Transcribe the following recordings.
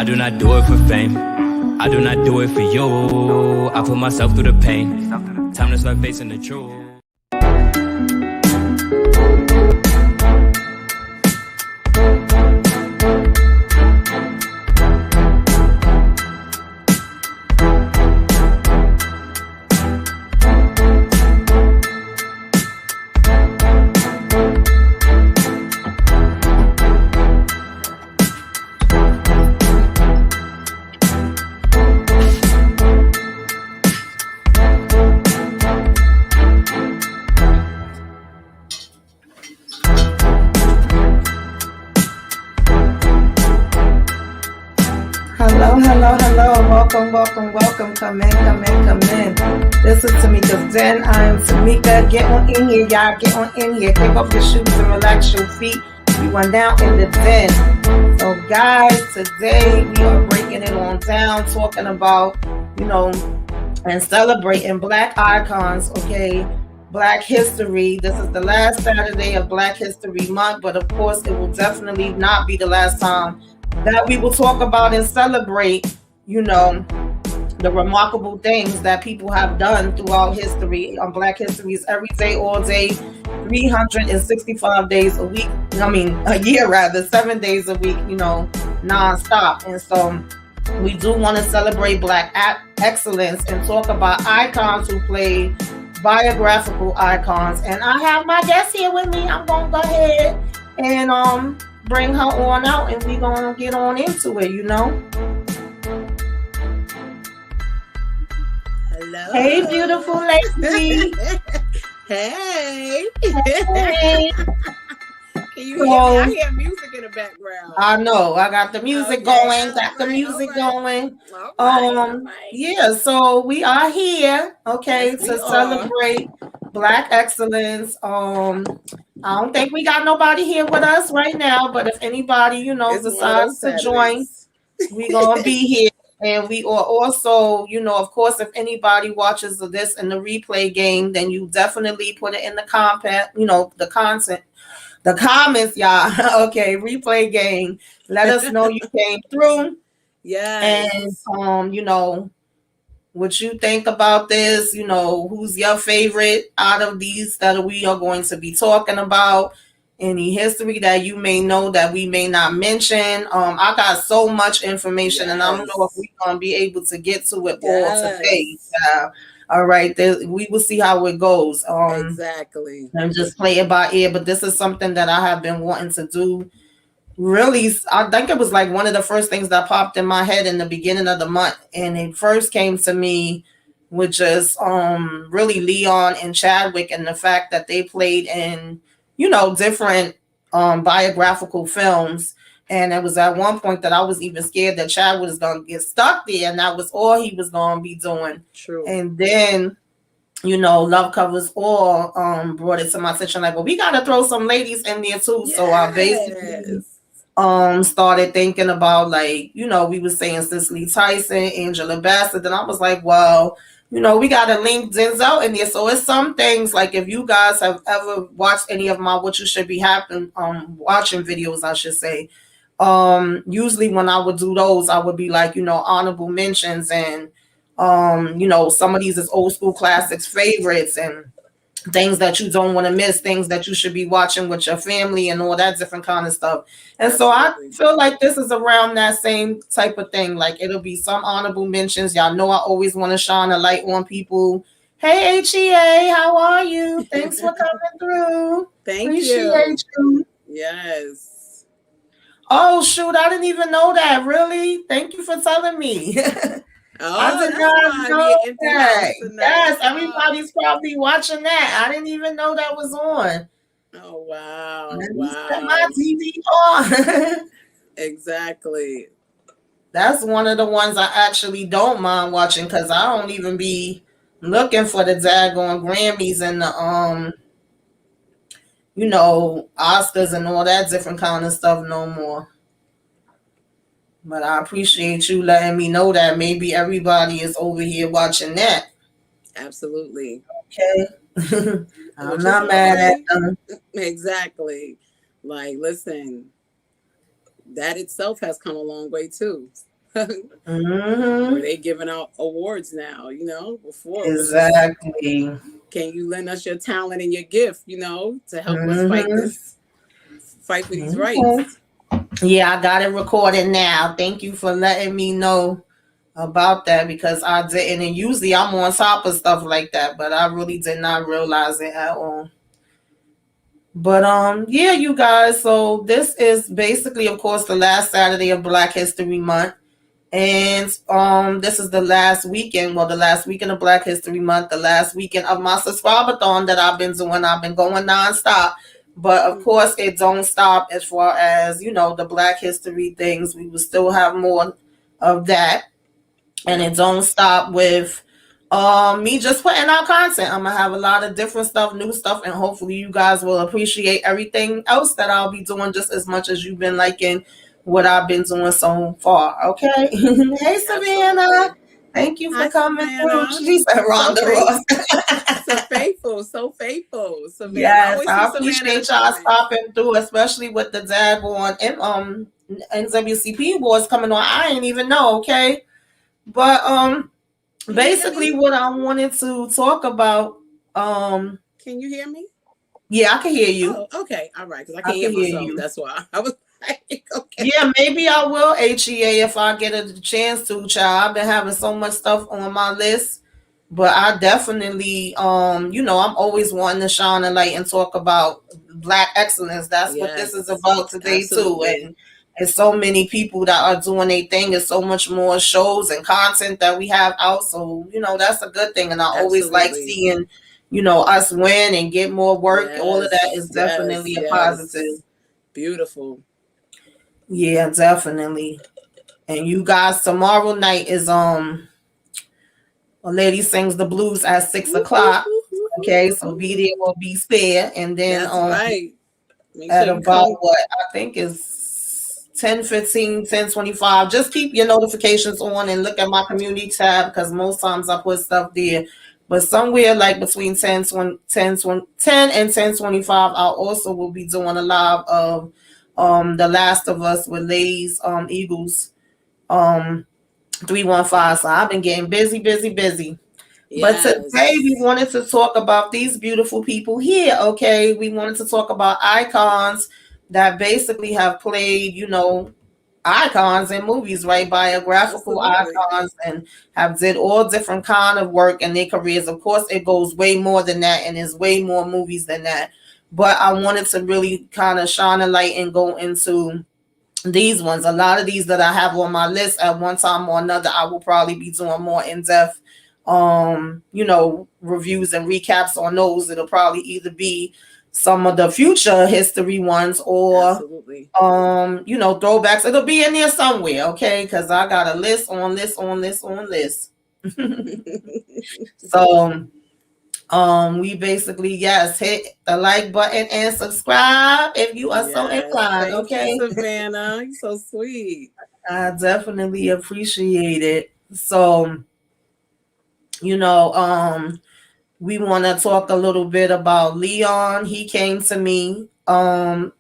do not do it for fame. I do not do it for you. I put myself through the pain. Time to start facing the truth. Welcome. Come in. This is Tamika's Den. I am Tamika. Get on in here, y'all. Get on in here. Kick off your shoes and relax your feet. We went down in the den. So, guys, today we are breaking it on down, talking about, and celebrating Black icons, okay? Black history. This is the last Saturday of Black History Month, but of course, it will definitely not be the last time that we will talk about and celebrate, the remarkable things that people have done throughout history. Black history is every day, all day, 365 days a week. A year rather, 7 days a week, nonstop. And so we do want to celebrate Black excellence and talk about icons who play biographical icons. And I have my guest here with me. I'm going to go ahead and bring her on out, and we're going to get on into it, Hello. Hey, beautiful lady. Hey. Can you hear me? I hear music in the background. I know. I got the music going. Going. All right. Yeah, so we are here, to celebrate Black excellence. I don't think we got nobody here with us right now, but if anybody, decides to join, we're going to be here. And we are also, of course, if anybody watches this in the replay game, then you definitely put it in the the comments, y'all. Okay, replay game. Let us know you came through. Yeah. And what you think about this, who's your favorite out of these that we are going to be talking about. Any history that you may know that we may not mention. I got so much information, and I don't know if we're going to be able to get to it all today. All right, we will see how it goes. Exactly. And just play it by ear. But this is something that I have been wanting to do. Really, I think it was like one of the first things that popped in my head in the beginning of the month. And it first came to me with just really Leon and Chadwick, and the fact that they played in different biographical films. And it was at one point that I was even scared that Chad was going to get stuck there, and that was all he was going to be doing. True. And then, Love Covers All brought it to my attention, like, well, we got to throw some ladies in there too. Yes. So I basically started thinking about, like, we were saying Ciselytyson, Angelabassett, and I was like, well, we got to link Denzel in there. So it's some things, like if you guys have ever watched any of my What You Should Be watching videos, I should say. Usually when I would do those, I would be like, honorable mentions and, some of these is old school classics favorites and things that you don't want to miss, things that you should be watching with your family and all that different kind of stuff. And so I feel like this is around that same type of thing. Like it'll be some honorable mentions. Y'all know I always want to shine a light on people. Hey, HEA, how are you? Thanks for coming through. Appreciate you. Yes. Oh, shoot. I didn't even know that. Really? Thank you for telling me. I did not know that. Yes, everybody's probably watching that. I didn't even know that was on. Oh, wow. Let me set my TV on. Exactly. That's one of the ones I actually don't mind watching, because I don't even be looking for the daggone Grammys and the Oscars and all that different kind of stuff no more. But I appreciate you letting me know that maybe everybody is over here watching that. Absolutely. Okay. I'm not mad at them. Exactly. Like, listen, that itself has come a long way too. Or they giving out awards now, before it was exactly. just, can you lend us your talent and your gift, to help us fight for these rights? Yeah, I got it recorded now. Thank you for letting me know about that, because I didn't, and usually I'm on top of stuff like that, but I really did not realize it at all. But yeah, you guys, so this is basically, of course, the last Saturday of Black History Month. And this is the last weekend, well, the last weekend of Black History Month, the last weekend of my subscribe-a-thon that I've been doing. I've been going nonstop. But of course, it don't stop as far as, the Black History things. We will still have more of that. And it don't stop with me just putting out content. I'm gonna have a lot of different stuff, new stuff, and hopefully you guys will appreciate everything else that I'll be doing just as much as you've been liking what I've been doing so far. Okay. Hey, Savannah. Thank you for coming through. She said Rhonda Ross. So faithful. Savannah. Yes, I appreciate y'all stopping through, especially with the daggone and NWCP awards coming on. I ain't even know, okay? But basically what I wanted to talk about. Can you hear me? Yeah, I can hear you. Oh, okay. All right, because I can't hear myself. That's why I was like, okay. Yeah, maybe I will HEA if I get a chance to, child. I've been having so much stuff on my list. But I definitely, I'm always wanting to shine a light and talk about Black excellence. That's what this is about today, too. And there's so many people that are doing their thing. There's so much more shows and content that we have out. So, that's a good thing. And I always like seeing, us win and get more work. All of that is definitely a positive. Beautiful. Yeah, definitely. And you guys, tomorrow night is a lady sings the blues at 6 o'clock. Okay, so be there or be spare. And then that's right. At about what I think is 10:15, 10:25. Just keep your notifications on and look at my community tab, because most times I put stuff there. But somewhere like between 10 and 10:25, I also will be doing a live of The Last of Us with Lay's Eagles 315. So I've been getting busy. Yes. But today we wanted to talk about these beautiful people here. Okay, we wanted to talk about icons that basically have played, icons in movies, right? Biographical icons, and have did all different kind of work in their careers. Of course, it goes way more than that, and there's way more movies than that. But I wanted to really kind of shine a light and go into these ones. A lot of these that I have on my list at one time or another, I will probably be doing more in-depth reviews and recaps on those. It'll probably either be some of the future history ones or throwbacks. It'll be in there somewhere, okay? Because I got a list on list. So we basically hit the like button and subscribe if you are so inclined. Okay, you, Savannah, you're so sweet. I definitely appreciate it. So we want to talk a little bit about Leon. He came to me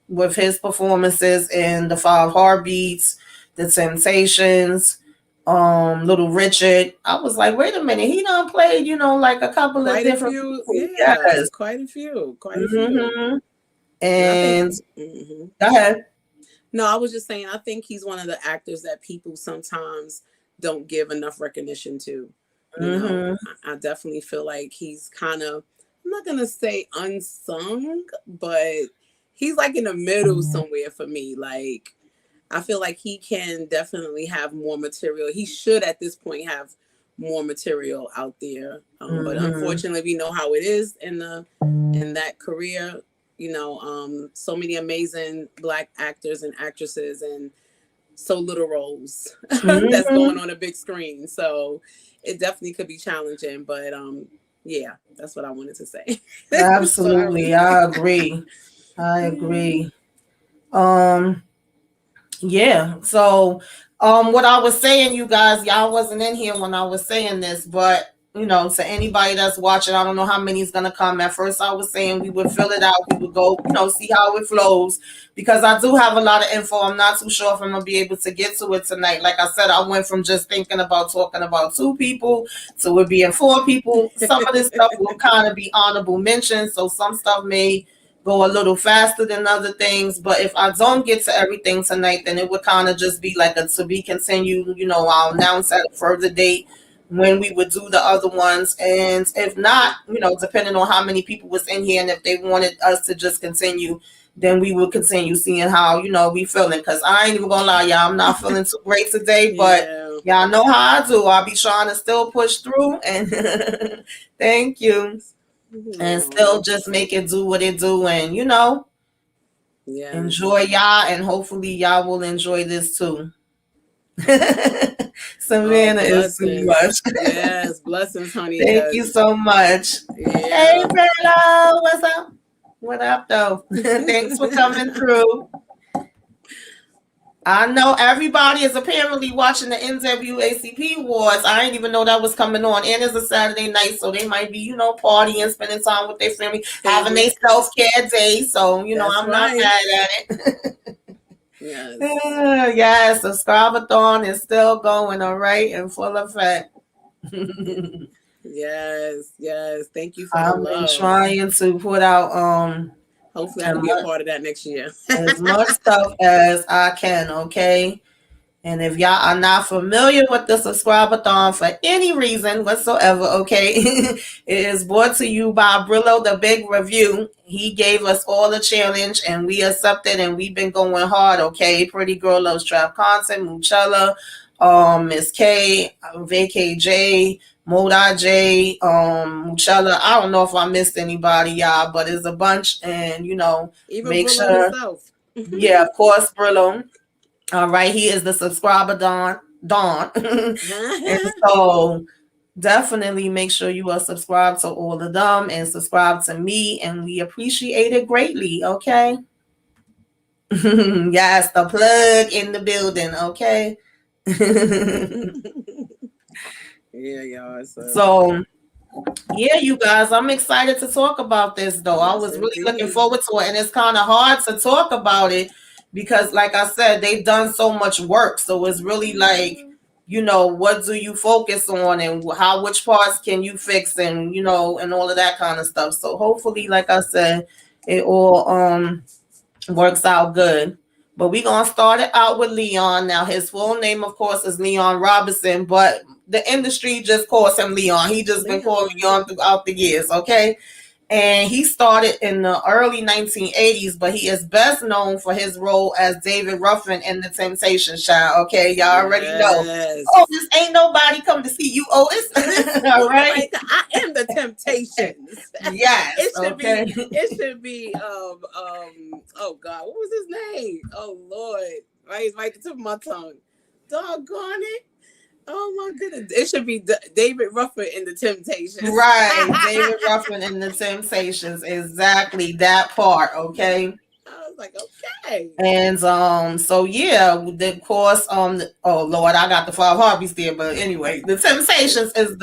with his performances in the Five Heartbeats, The Temptations, Little Richard. I was like, wait a minute, he done played, like a couple of different people. Yes, quite a few. And go ahead. No, I was just saying, I think he's one of the actors that people sometimes don't give enough recognition to. I definitely feel like he's kind of, I'm not going to say unsung, but he's like in the middle somewhere for me. Like, I feel like he can definitely have more material. He should at this point have more material out there. But unfortunately, we know how it is in that career. So many amazing Black actors and actresses and so little roles that's going on a big screen. So it definitely could be challenging, but that's what I wanted to say. Absolutely. I agree. So what I was saying, you guys, y'all wasn't in here when I was saying this, but to anybody that's watching, I don't know how many is going to come. At first, I was saying we would fill it out. We would go, see how it flows, because I do have a lot of info. I'm not too sure if I'm going to be able to get to it tonight. Like I said, I went from just thinking about talking about 2 people to it being 4 people. Some of this stuff will kind of be honorable mentions, so some stuff may go a little faster than other things. But if I don't get to everything tonight, then it would kind of just be like a to be continued. I'll announce at a further date when we would do the other ones. And if not, depending on how many people was in here and if they wanted us to just continue, then we will continue seeing how, we feeling. Because I ain't even gonna lie, y'all, I'm not feeling too great today, but y'all know how I do. I'll be trying to still push through, and thank you. And still just make it do what it do, and enjoy y'all, and hopefully y'all will enjoy this too. Savannah is too much. Yes, blessings, honey. Thank you so much. Hey, Bella, what's up? What up, though? Thanks for coming through. I know everybody is apparently watching the NWACP Awards. I didn't even know that was coming on. And it's a Saturday night, so they might be, partying, spending time with their family, having their self-care day. So, I'm not mad at it. Yes. Yes, the Subscribe-a-thon is still going, all right, in full effect. Yes. Thank you for the love. I'm trying to put out hopefully I can be a part of that next year. as much stuff as I can, okay? And if y'all are not familiar with the Subscribe-a-thon for any reason whatsoever, okay, it is brought to you by Brillo, the Big Review. He gave us all a challenge, and we accepted, and we've been going hard, okay? Pretty Girl Loves Trap Content, Muchella, Miss K, VKJ, Moda J, Muchella. I don't know if I missed anybody, y'all, but it's a bunch, and, even make Brillo sure. himself. Yeah, of course, Brillo. All right, he is the subscriber Don. And so definitely make sure you are subscribed to all of them and subscribe to me, and we appreciate it greatly, okay? Yes, the plug in the building, okay? Yeah, y'all. So yeah, you guys, I'm excited to talk about this, though. I was really looking forward to it, and it's kind of hard to talk about it because, like I said, they've done so much work. So it's really like, what do you focus on, and which parts can you fix, and and all of that kind of stuff. So hopefully, like I said, it all works out good. But we're gonna start it out with Leon. Now, his full name, of course, is Leon Robinson, but the industry just calls him Leon. He just been called Leon throughout the years, okay? And he started in the early 1980s, but he is best known for his role as David Ruffin in The Temptations, child. Okay, y'all already know. Oh, this ain't nobody come to see you, Otis. All right, I am the Temptations. Yes, it should be. Oh God, what was his name? Oh Lord, right to my tongue. Doggone it. Oh my goodness. It should be David Ruffin in The Temptations. Right. David Ruffin in The Temptations. Exactly that part. Okay. I was like, okay. And so yeah, of course, oh Lord, I got the Five Heartbeats there, but anyway, The Temptations is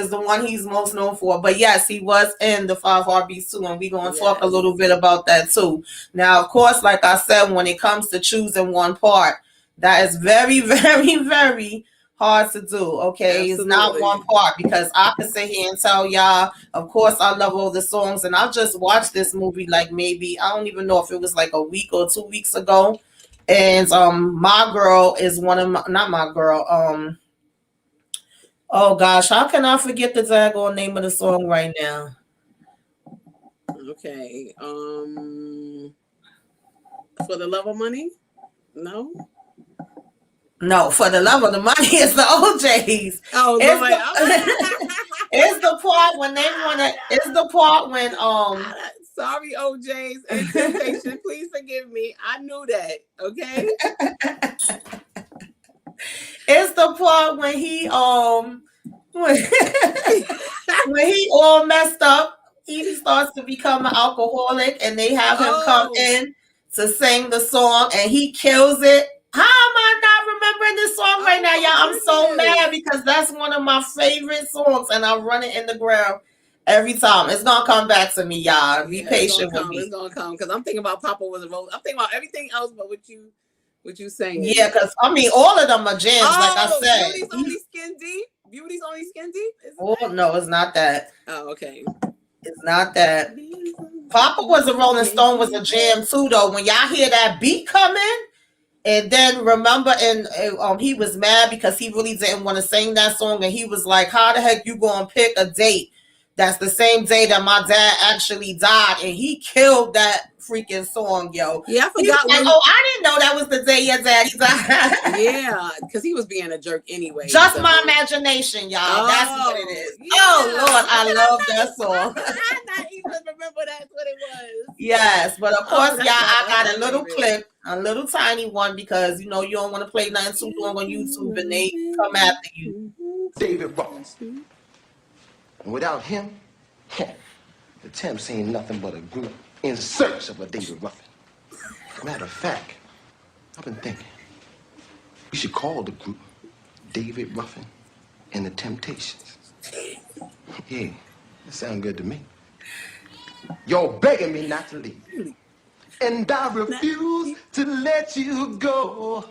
the one he's most known for. But yes, he was in the Five Heartbeats too, and we're gonna talk a little bit about that too. Now, of course, like I said, when it comes to choosing one part, that is very, very, very hard to do, okay? Absolutely. It's not one part, because I can sit here and tell y'all, of course, I love all the songs, and I just watched this movie like maybe, I don't even know if it was like a week or 2 weeks ago, and My Girl is one of my, not My Girl, oh gosh, how can I forget the daggone name of the song right now? Okay, For the Love of Money? No, For the Love of the Money is the OJs. Oh, it's the part when they wanna. It's the part when Sorry, OJs and Temptation. Please forgive me. I knew that. Okay. It's the part when he when he all messed up. He starts to become an alcoholic, and they have him come in to sing the song, and he kills it. How am I not remembering this song right now, y'all. I'm so mad because that's one of my favorite songs, and I run it in the ground every time. It's gonna come back to me, y'all. Be patient with me. It's gonna come because I'm thinking about Papa Was a Rose. I'm thinking about everything else, but what you saying? Yeah, because I mean, all of them are jams. Like I said, Beauty's Only Skin Deep. Beauty's Only Skin Deep. No, it's not that. Oh, okay. It's not that. Papa Was a Rolling Stone was a jam too, though. When y'all hear that beat coming, and then remember, and he was mad because he really didn't want to sing that song, and he was like, "How the heck you gonna pick a date that's the same day that my dad actually died?" And he killed that freaking song, yo. Yeah, I forgot. Like, I didn't know that was the day your daddy died. Yeah, because he was being a jerk anyway. Just my imagination, y'all. That's what it is. Yeah. Oh Lord, I love that song. I not even remember that's what it was. Yes, but of course, y'all, I got a little clip, a little tiny one, because you know you don't want to play nothing too long on YouTube, and they come after you. David Ruffin. And without him, the Temps ain't nothing but a group in search of a David Ruffin. Matter of fact, I've been thinking we should call the group David Ruffin and the Temptations. Yeah, that sounds good to me. You're begging me not to leave, and I refuse to let you go.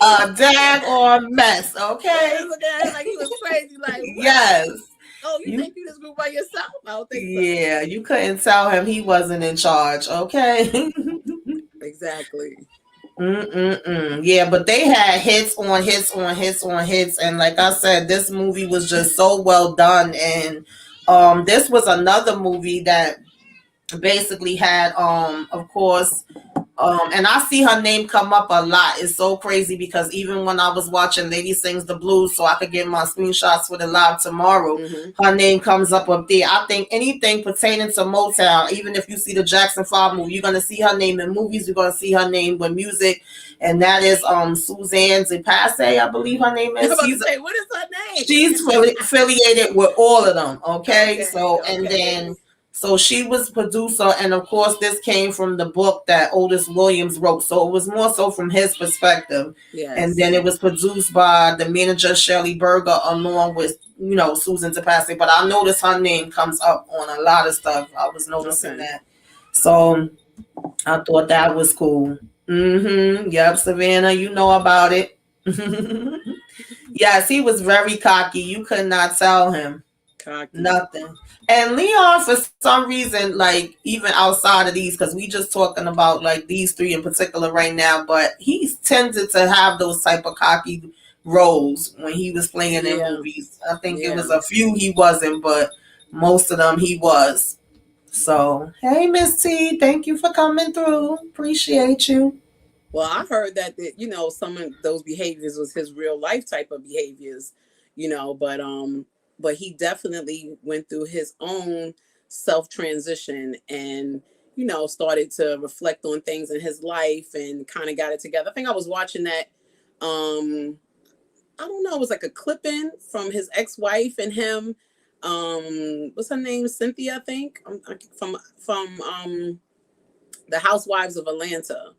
Daggone mess, okay? Like he was crazy, like what? Yes. Oh, you think you just grew by yourself? I don't think so. Yeah, you couldn't tell him he wasn't in charge, okay? Exactly. Yeah, but they had hits on hits on hits on hits, and like I said, this movie was just so well done. And this was another movie that basically had of course and I see her name come up a lot. It's so crazy because even when I was watching Lady Sings the Blues so I could get my screenshots for the live tomorrow, her name comes up there. I think anything pertaining to Motown, even if you see the Jackson 5 movie, you're going to see her name in movies, you're going to see her name with music, and that is Suzanne Zepasse, I believe her name is. What is her name? She's affiliated with all of them, okay? And then so she was producer, and of course this came from the book that Otis Williams wrote, so it was more so from his perspective. Yes. And then it was produced by the manager Shirley Berger along with, you know, Susan Zepasse. But I noticed her name comes up on a lot of stuff. I was noticing that. So I thought that was cool. Yep, Savannah, you know about it. Yes, he was very cocky. You could not tell him. Cocky. Nothing. And Leon, for some reason, like even outside of these, because we just talking about like these three in particular right now, but he's tended to have those type of cocky roles when he was playing in movies. I think it was a few he wasn't, but most of them he was. So, hey, Miss T, thank you for coming through. Appreciate you. Well, I heard that you know, some of those behaviors was his real life type of behaviors, you know, but he definitely went through his own self-transition and, you know, started to reflect on things in his life and kind of got it together. I think I was watching that, I don't know, it was like a clip-in from his ex-wife and him. What's her name? Cynthia, I think, from the Housewives of Atlanta.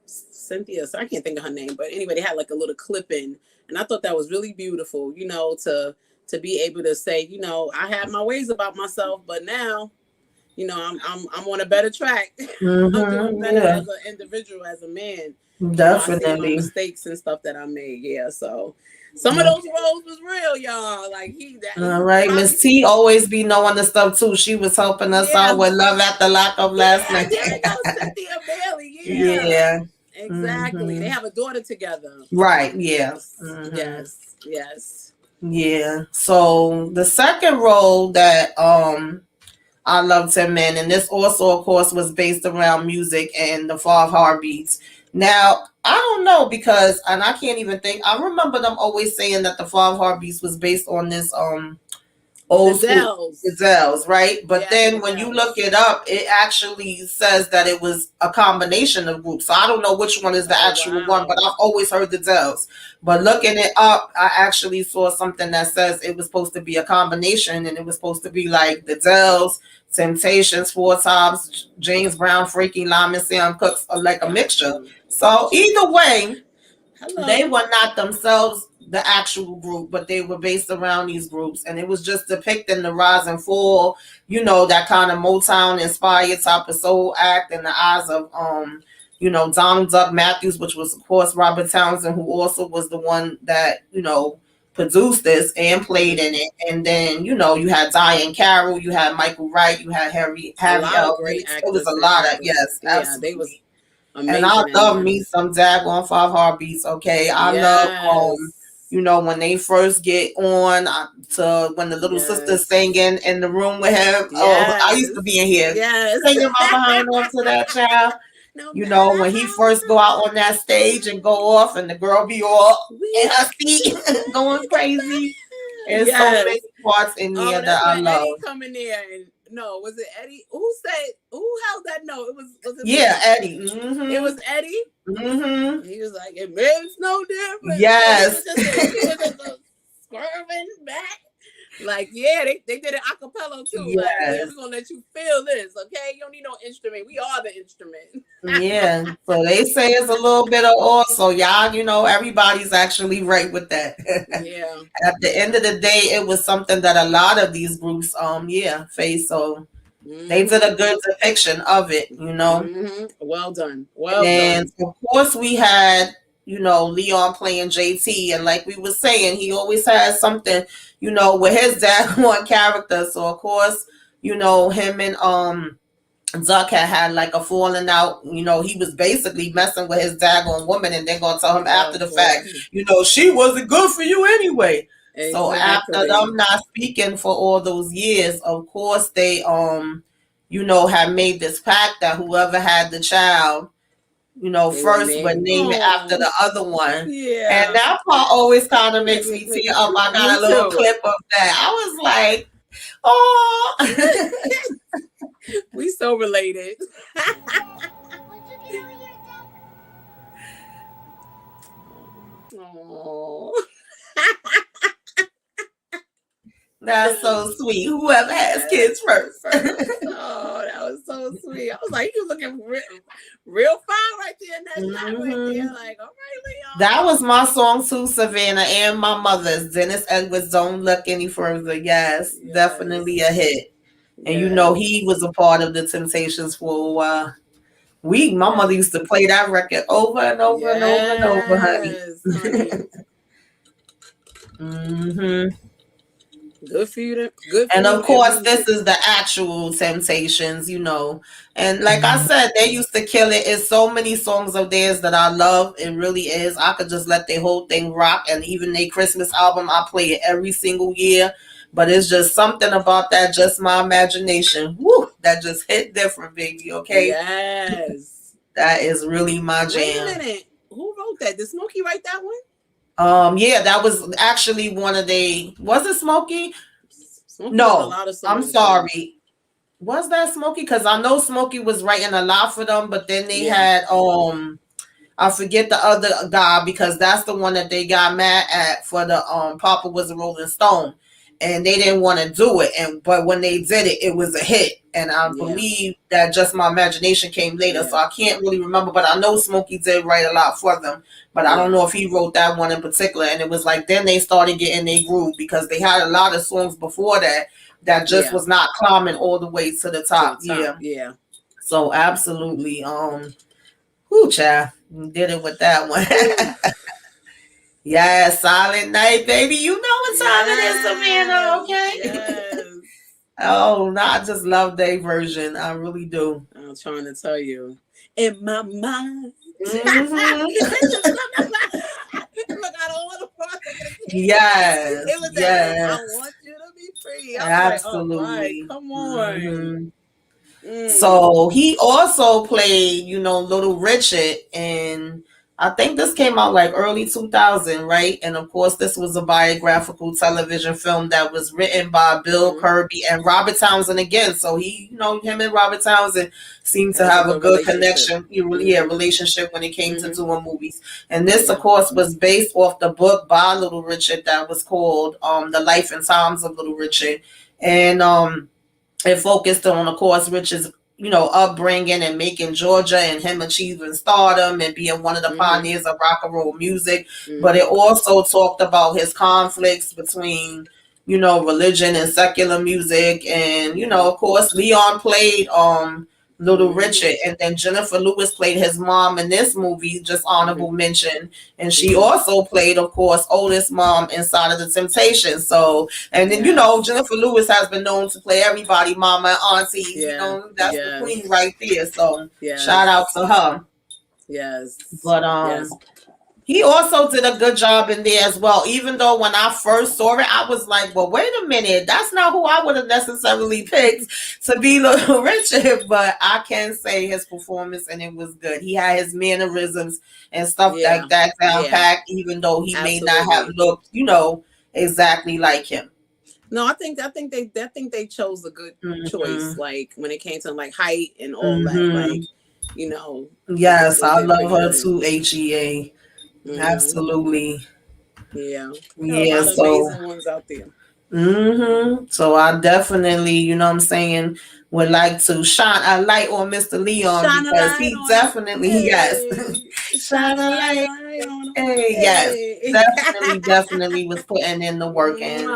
Cynthia, so I can't think of her name, but anyway, they had like a little clip-in. And I thought that was really beautiful, you know, to be able to say, you know, I had my ways about myself, but now, you know, I'm on a better track. I'm doing better as an individual, as a man. Definitely. You know, I see my mistakes and stuff that I made. Yeah, so some of those roles was real, y'all. Like all right, Miss T always be knowing the stuff too. She was helping us out with Love After Lockup last night. Cynthia Bailey. Yeah. Exactly. They have a daughter together. Right. Yeah. Yes. Yeah. So the second role that I loved him in, and this also, of course, was based around music and the Five Heartbeats. Now, I don't know because, and I can't even think. I remember them always saying that the Five Heartbeats was based on this old the school Dells, right? But then when you Dells. look it up, it actually says that it was a combination of groups. So I don't know which one is the actual one, but I've always heard the Dells. But looking it up, I actually saw something that says it was supposed to be a combination, and it was supposed to be like the Dells, Temptations, Four Tops, Jamesbrown, Freaky Lyman, Sam Cooks, like a mixture. So either way, they were not themselves the actual group, but they were based around these groups, and it was just depicting the rise and fall, you know, that kind of Motown inspired type of soul act in the eyes of you know, Donald Duck Matthews, which was of course Robert Townsend, who also was the one that, you know, produced this and played in it. And then, you know, you had Diane Carroll, you had Michael Wright, you had Harry L. It was a lot of absolutely. They was amazing. And I love me some daggone Five Heartbeats. Okay, I love you know, when they first get on to when the little sister's singing in the room with him. Oh, I used to be in here singing my behind off to that child. You know, when he first go out on that stage and go off, and the girl be all in her seat going crazy. There's so many parts in there that I love. Eddie coming there and was it Eddie? Who held that note? It was Eddie. It was Eddie. He was like, it makes no difference. Yes. He was just swerving back. Like, they did it a cappella too. Yes. Like, we're gonna let you feel this, okay? You don't need no instrument. We are the instrument. Yeah. So they say it's a little bit of all. So y'all, you know, everybody's actually right with that. Yeah. At the end of the day, it was something that a lot of these groups, faced. So they did a good depiction of it, you know. Well done. And of course we had, you know, Leon playing JT, and like we were saying, he always has something, you know, with his dad one character. So of course, you know, him and Duck had like a falling out. You know, he was basically messing with his daggone woman, and they're gonna tell him after the fact, you know, she wasn't good for you anyway. Exactly. So after them not speaking for all those years, of course they you know, had made this pact that whoever had the child, you know, first would name it after the other one. Yeah. And that part always kind of makes me tear up. I got a little clip of that. I was like, oh. We so related. Oh. That's so sweet. Whoever has kids first. Oh, that was so sweet. I was like, you looking real fine right there in that shot right there. Like, all right, Leon. That was my song too, Savannah, and my mother's. Dennis Edwards, Don't Look Any Further. Yes. Definitely a hit. And you know, he was a part of the Temptations for a while. My mother used to play that record over and over and over and over, honey. Good for you. Good for and of course, this is the actual Temptations, you know. And like I said, they used to kill it. It's so many songs of theirs that I love. It really is. I could just let their whole thing rock. And even their Christmas album, I play it every single year. But it's just something about that, just my imagination. Woo, that just hit different, baby. Okay. Yes. That is really my jam. Wait a minute. Who wrote that? Did Smokey write that one? Yeah, that was actually one of was it Smokey? Smokey no, I'm sorry. Was that Smokey? Because I know Smokey was writing a lot for them, but then they had I forget the other guy, because that's the one that they got mad at for the Papa Was a Rolling Stone, and they didn't want to do it. But when they did it, it was a hit. And I believe that Just My Imagination came later, so I can't really remember. But I know Smokey did write a lot for them. But I don't know if he wrote that one in particular. And it was like then they started getting their groove, because they had a lot of songs before that just was not climbing all the way to the top. Yeah. So absolutely. Child, did it with that one. Yes, Silent Night, baby. You know what time it is, Savannah, okay? Yes. Oh, no, I just love their version. I really do. I'm trying to tell you. In my mind. Look, I don't want to yes. It was that, I want you to be free. Absolutely. Like, right, come on. So he also played, you know, Little Richard, and I think this came out like early 2000, right? And of course, this was a biographical television film that was written by Bill Kirby and Robert Townsend again. So him and Robert Townsend seemed to have a good connection, relationship when it came to doing movies. And this, of course, was based off the book by Little Richard that was called The Life and Times of Little Richard. And it focused on, of course, Richard's upbringing and making Georgia and him achieving stardom and being one of the pioneers of rock and roll music. But it also talked about his conflicts between, religion and secular music. And, of course, Leon played Little Richard, and then Jennifer Lewis played his mom in this movie, just honorable mention. And she also played, of course, Otis' mom inside of The Temptations. So, and then, Jennifer Lewis has been known to play everybody, mama and auntie. That's the queen right there. So shout out to her. Yes. But he also did a good job in there as well. Even though when I first saw it, I was like, well, wait a minute. That's not who I would have necessarily picked to be Little Richard. But I can say his performance, and it was good. He had his mannerisms and stuff like that down packed, even though he may not have looked, exactly like him. No, I think they chose a good choice. Like when it came to like height and all that, like, Yes, I love her too, HEA. Absolutely. Yeah. Yeah. So amazing ones out there. So I definitely, would like to shine a light on Mr. Leon because he definitely shine a light on him. Hey, definitely was putting in the work. And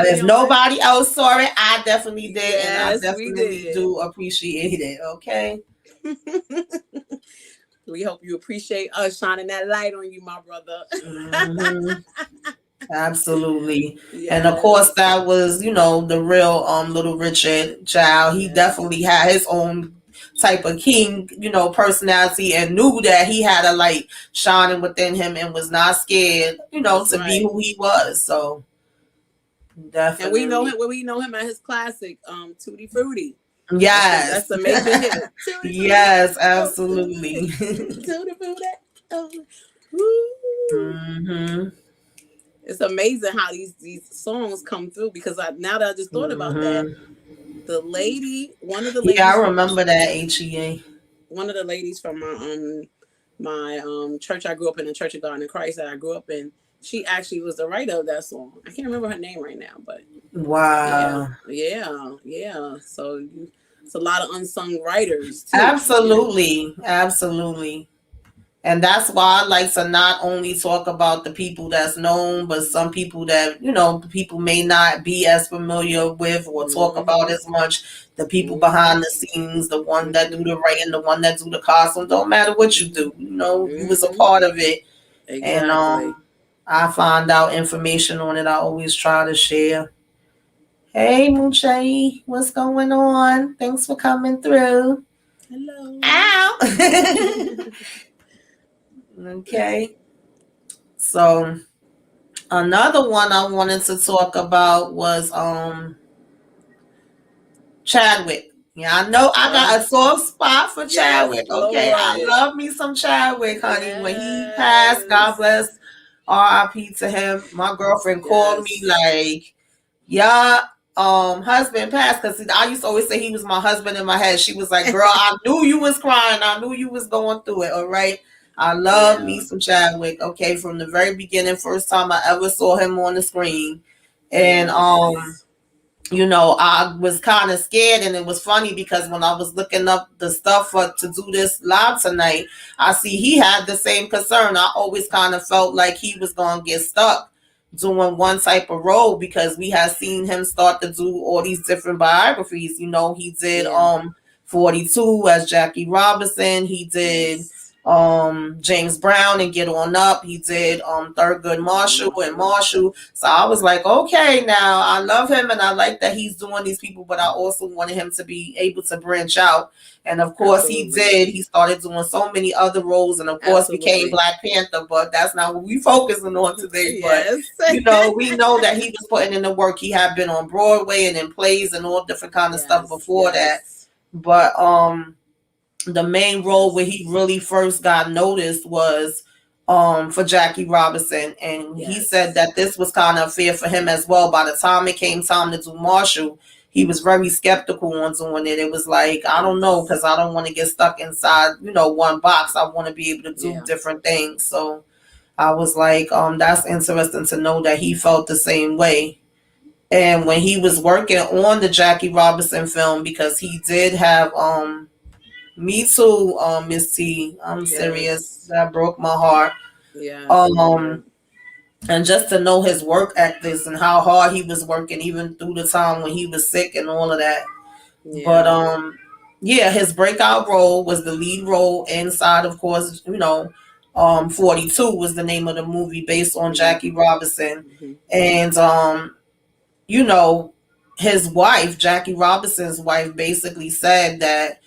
if nobody else saw it, I definitely did, and I definitely do appreciate it. Okay. We hope you appreciate us shining that light on you, my brother. Absolutely. Yes. And of course that was, the real Little Richard child. He definitely had his own type of king, personality, and knew that he had a light shining within him and was not scared, to be who he was. So definitely. And we know him at his classic, Tutti Frutti. Yes. That's a major hit. Yes, absolutely. It's amazing how these songs come through, because now that I just thought about that, one of the ladies. Yeah, I remember that, HEA. One of the ladies from my church I grew up in, the Church of God in Christ that I grew up in, she actually was the writer of that song. I can't remember her name right now, but wow. Yeah. So it's a lot of unsung writers too. Absolutely. And that's why I like to not only talk about the people that's known, but some people that, people may not be as familiar with or talk about as much. The people behind the scenes, the one that do the writing, the one that do the costume. Don't matter what you do, you was a part of it. Exactly. And I find out information on it. I always try to share. Hey, Muchai, what's going on? Thanks for coming through. Hello. Ow. Okay. So another one I wanted to talk about was Chadwick. Yeah, I know I got a soft spot for Chadwick. Okay, I love me some Chadwick, honey. Yes. When he passed, God bless, R.I.P. to him. My girlfriend called me like, husband passed, because I used to always say he was my husband in my head. She was like, girl, I knew you was crying. I knew you was going through it. All right. I love me some Chadwick. Okay. From the very beginning, first time I ever saw him on the screen. And, I was kind of scared, and it was funny because when I was looking up the stuff to do this live tonight, I see he had the same concern. I always kind of felt like he was going to get stuck doing one type of role, because we had seen him start to do all these different biographies. He did 42 as Jackierobinson. He did Jamesbrown and Get On Up. He did Thurgood Marshall and Marshall. So I was like, okay, now I love him and I like that he's doing these people, but I also wanted him to be able to branch out. And of course he did. He started doing so many other roles, and of course became Black Panther, but that's not what we're focusing on today. But we know that he was putting in the work. He had been on Broadway and in plays and all different kind of stuff before that. But the main role where he really first got noticed was for Jackie Robinson, and he said that this was kind of fair for him as well. By the time it came time to do Marshall, he was very skeptical on doing it. It was like, I don't know, because I don't want to get stuck inside, one box. I want to be able to do different things. So I was like, that's interesting to know that he felt the same way. And when he was working on the Jackie Robinson film, because he did have me too, Miss T. I'm serious. That broke my heart. Yeah. And just to know his work ethics and how hard he was working, even through the time when he was sick and all of that. Yeah. But his breakout role was the lead role inside, of course, 42 was the name of the movie based on Jackie Robinson. And his wife, Jackie Robinson's wife, basically said that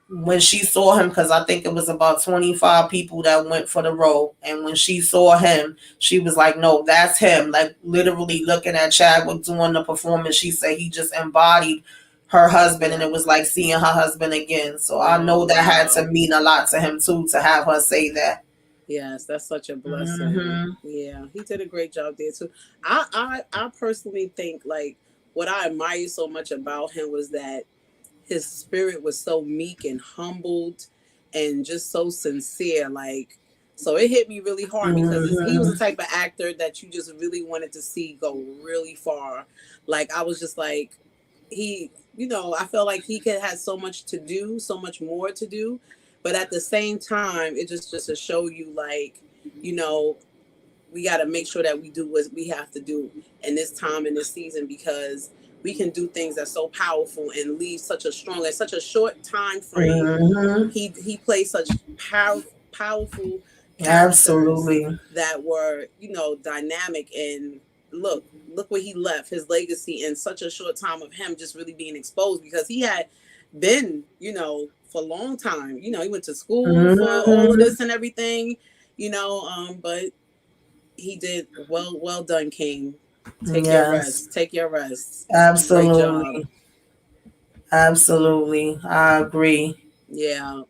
when she saw him, because I think it was about 25 people that went for the role, and when she saw him, she was like, no, that's him. Like, literally looking at Chadwick doing the performance, she said he just embodied her husband, and it was like seeing her husband again. So I know that had to mean a lot to him too, to have her say that. Yes, that's such a blessing. Yeah, he did a great job there too. I personally think, like, what I admire so much about him was that his spirit was so meek and humbled and just so sincere. Like, so it hit me really hard because he was the type of actor that you just really wanted to see go really far. Like, I was just like, I felt like he had so much to do, so much more to do. But at the same time, it just to show you, like, we got to make sure that we do what we have to do in this time, in this season, because we can do things that's so powerful and leave such a short time frame. He plays such powerful characters that were, dynamic, and look where he left his legacy in such a short time of him just really being exposed, because he had been, for a long time, he went to school for all of this and everything, but he did well done, King. Take your rest. Absolutely. I agree. Yeah.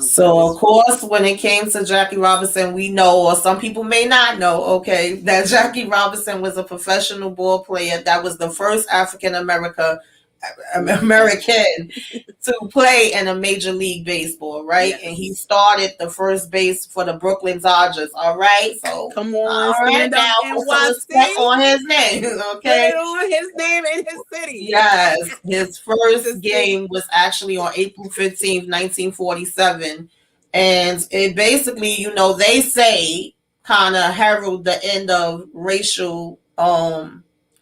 So, of course, when it came to Jackie Robinson, we know, or some people may not know, that Jackie Robinson was a professional ball player. That was the first African American to play in a Major League Baseball, right? Yes. And he started the first base for the Brooklyn Dodgers. All right, so come on, all right now, respect on his name, okay? Put it on his name and his city. Yes, his first game was actually on April 15th, 1947, and it basically, they say, kind of heralded the end of racial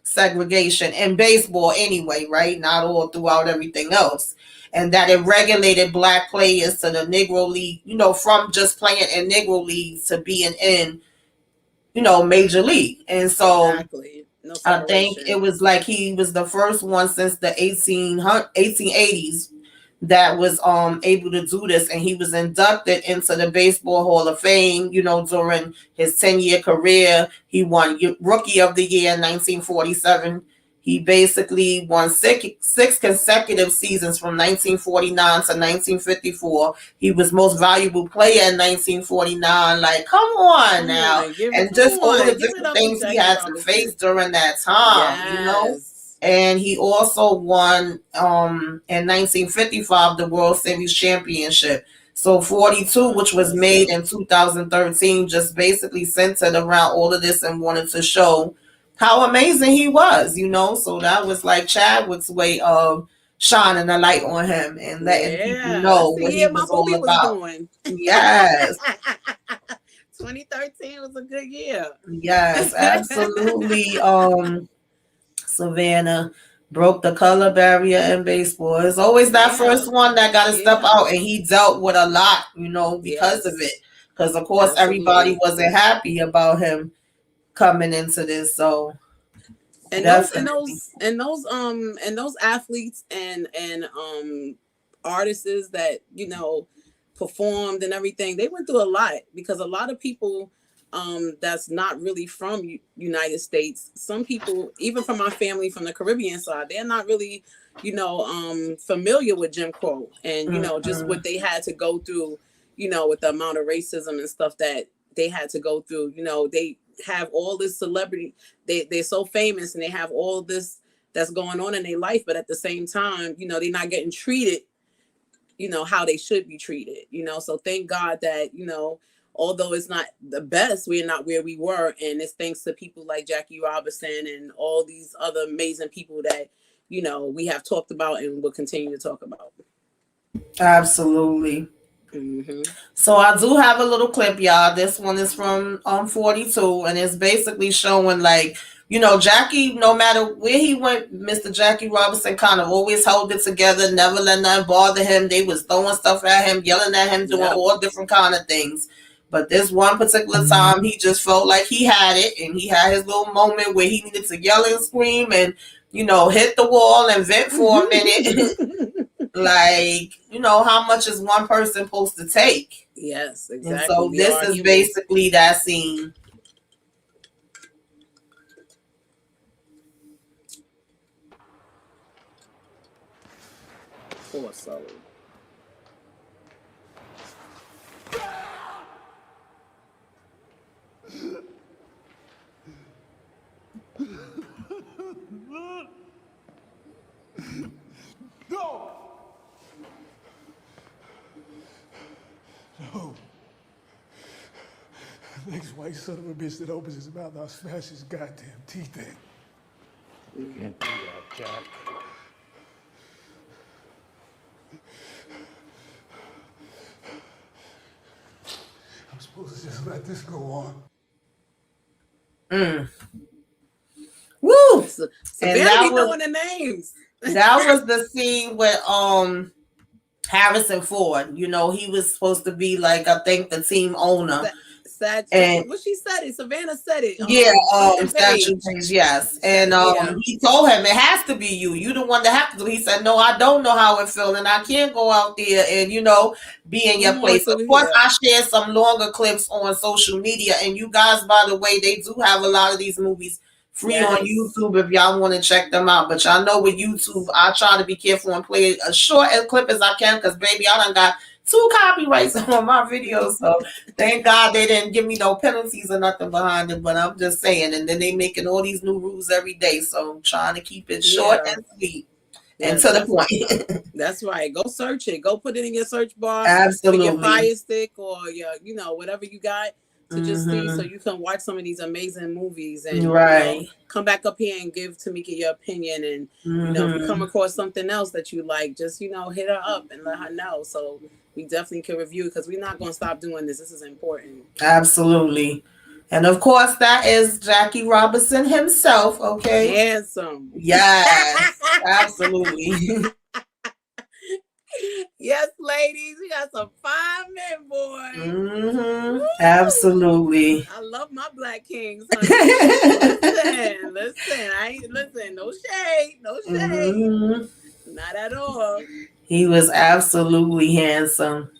segregation in baseball anyway, right? Not all throughout everything else. And that it regulated black players to the Negro League, from just playing in Negro Leagues to being in, Major League. And so I think it was like he was the first one since the 1880s that was able to do this, and he was inducted into the Baseball Hall of Fame, during his 10-year career. He won Rookie of the Year in 1947. He basically won six consecutive seasons from 1949 to 1954. He was Most Valuable Player in 1949. Like, come on now. And just all the different things he had to face during that time, And he also won in 1955 the World Series championship. So 42, which was made in 2013, just basically centered around all of this and wanted to show how amazing he was, So that was like Chadwick's way of shining a light on him and letting people know what he was all about. Yes. 2013 was a good year. Yes, absolutely. Savannah broke the color barrier in baseball. It's always that first one that got to step out, and he dealt with a lot, because of it. Because of course everybody wasn't happy about him coming into this. So and those athletes and artists that performed and everything, they went through a lot, because a lot of people that's not really from United States. Some people, even from my family from the Caribbean side, they're not really, familiar with Jim Crow and, just what they had to go through, with the amount of racism and stuff that they had to go through. They have all this celebrity, they're so famous and they have all this that's going on in their life, but at the same time, they're not getting treated, how they should be treated, so thank God that, although it's not the best, we're not where we were. And it's thanks to people like Jackierobinson and all these other amazing people that, we have talked about and will continue to talk about. Absolutely. Mm-hmm. So I do have a little clip, y'all. This one is from 42, and it's basically showing like, Jackie, no matter where he went, Mr. Jackierobinson kind of always held it together, never let nothing bother him. They was throwing stuff at him, yelling at him, doing all different kind of things. But this one particular time, he just felt like he had it, and he had his little moment where he needed to yell and scream and, hit the wall and vent for a minute. Like, how much is one person supposed to take? Yes, exactly. And so this is basically that scene. Poor soul. No! No. The next white son of a bitch that opens his mouth, I'll smash his goddamn teeth in. You can't do that, Jack. I'm supposed to just let this go on. Woo! So and that was knowing the names. That was the scene with Harrison Ford. He was supposed to be like, I think, the team owner. And what she said it, Savannah said it. Yes. And he told him it has to be you. You the one that have to do. He said, no, I don't know how it feels, and I can't go out there and be in your place. Of course, I shared some longer clips on social media, and you guys, by the way, they do have a lot of these movies free on YouTube if y'all want to check them out. But y'all know with YouTube, I try to be careful and play as short a clip as I can, because baby, I done got 2 copyrights on my videos, so thank God they didn't give me no penalties or nothing behind it. But I'm just saying, and then they making all these new rules every day, so I'm trying to keep it short and sweet and to the point. That's right. Go search it. Go put it in your search bar. Absolutely. With your Fire Stick or your, whatever you got to just see, so you can watch some of these amazing movies and come back up here and give Tamika your opinion. And if you come across something else that you like, just hit her up and let her know. So we definitely can review, because we're not going to stop doing this. This is important. Absolutely. And of course, that is Jackierobinson himself. Okay. Handsome. Yes. Absolutely. Yes, ladies, we got some fine men, boy. Absolutely. I love my black kings. Listen. No shade. Not at all. He was absolutely handsome.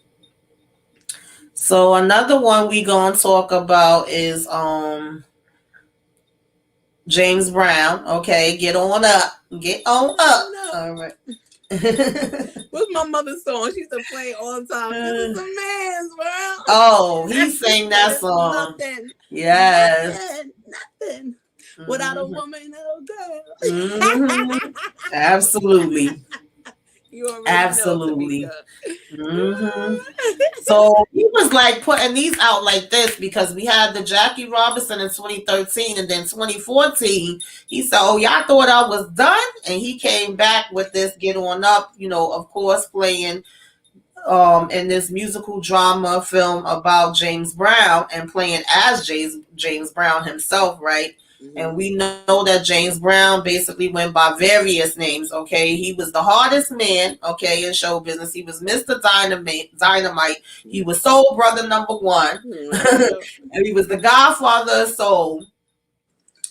So another one we gonna talk about is James Brown. Okay, get on up. All right. What's my mother's song? She used to play all the time. This is a man's world. Oh, he sang that song. Nothing. Yes. Nothing. Without a woman, no girl. Absolutely. Absolutely. So he was like putting these out like this, because we had the Jackierobinson in 2013, and then 2014 he said, oh, y'all thought I was done, and he came back with this Get On Up, of course playing in this musical drama film about James Brown and playing as James Brown himself, right? And we know that James Brown basically went by various names, okay? He was the hardest man, okay, in show business. He was Mr. Dynamite. He was Soul Brother #1. And he was the Godfather of Soul.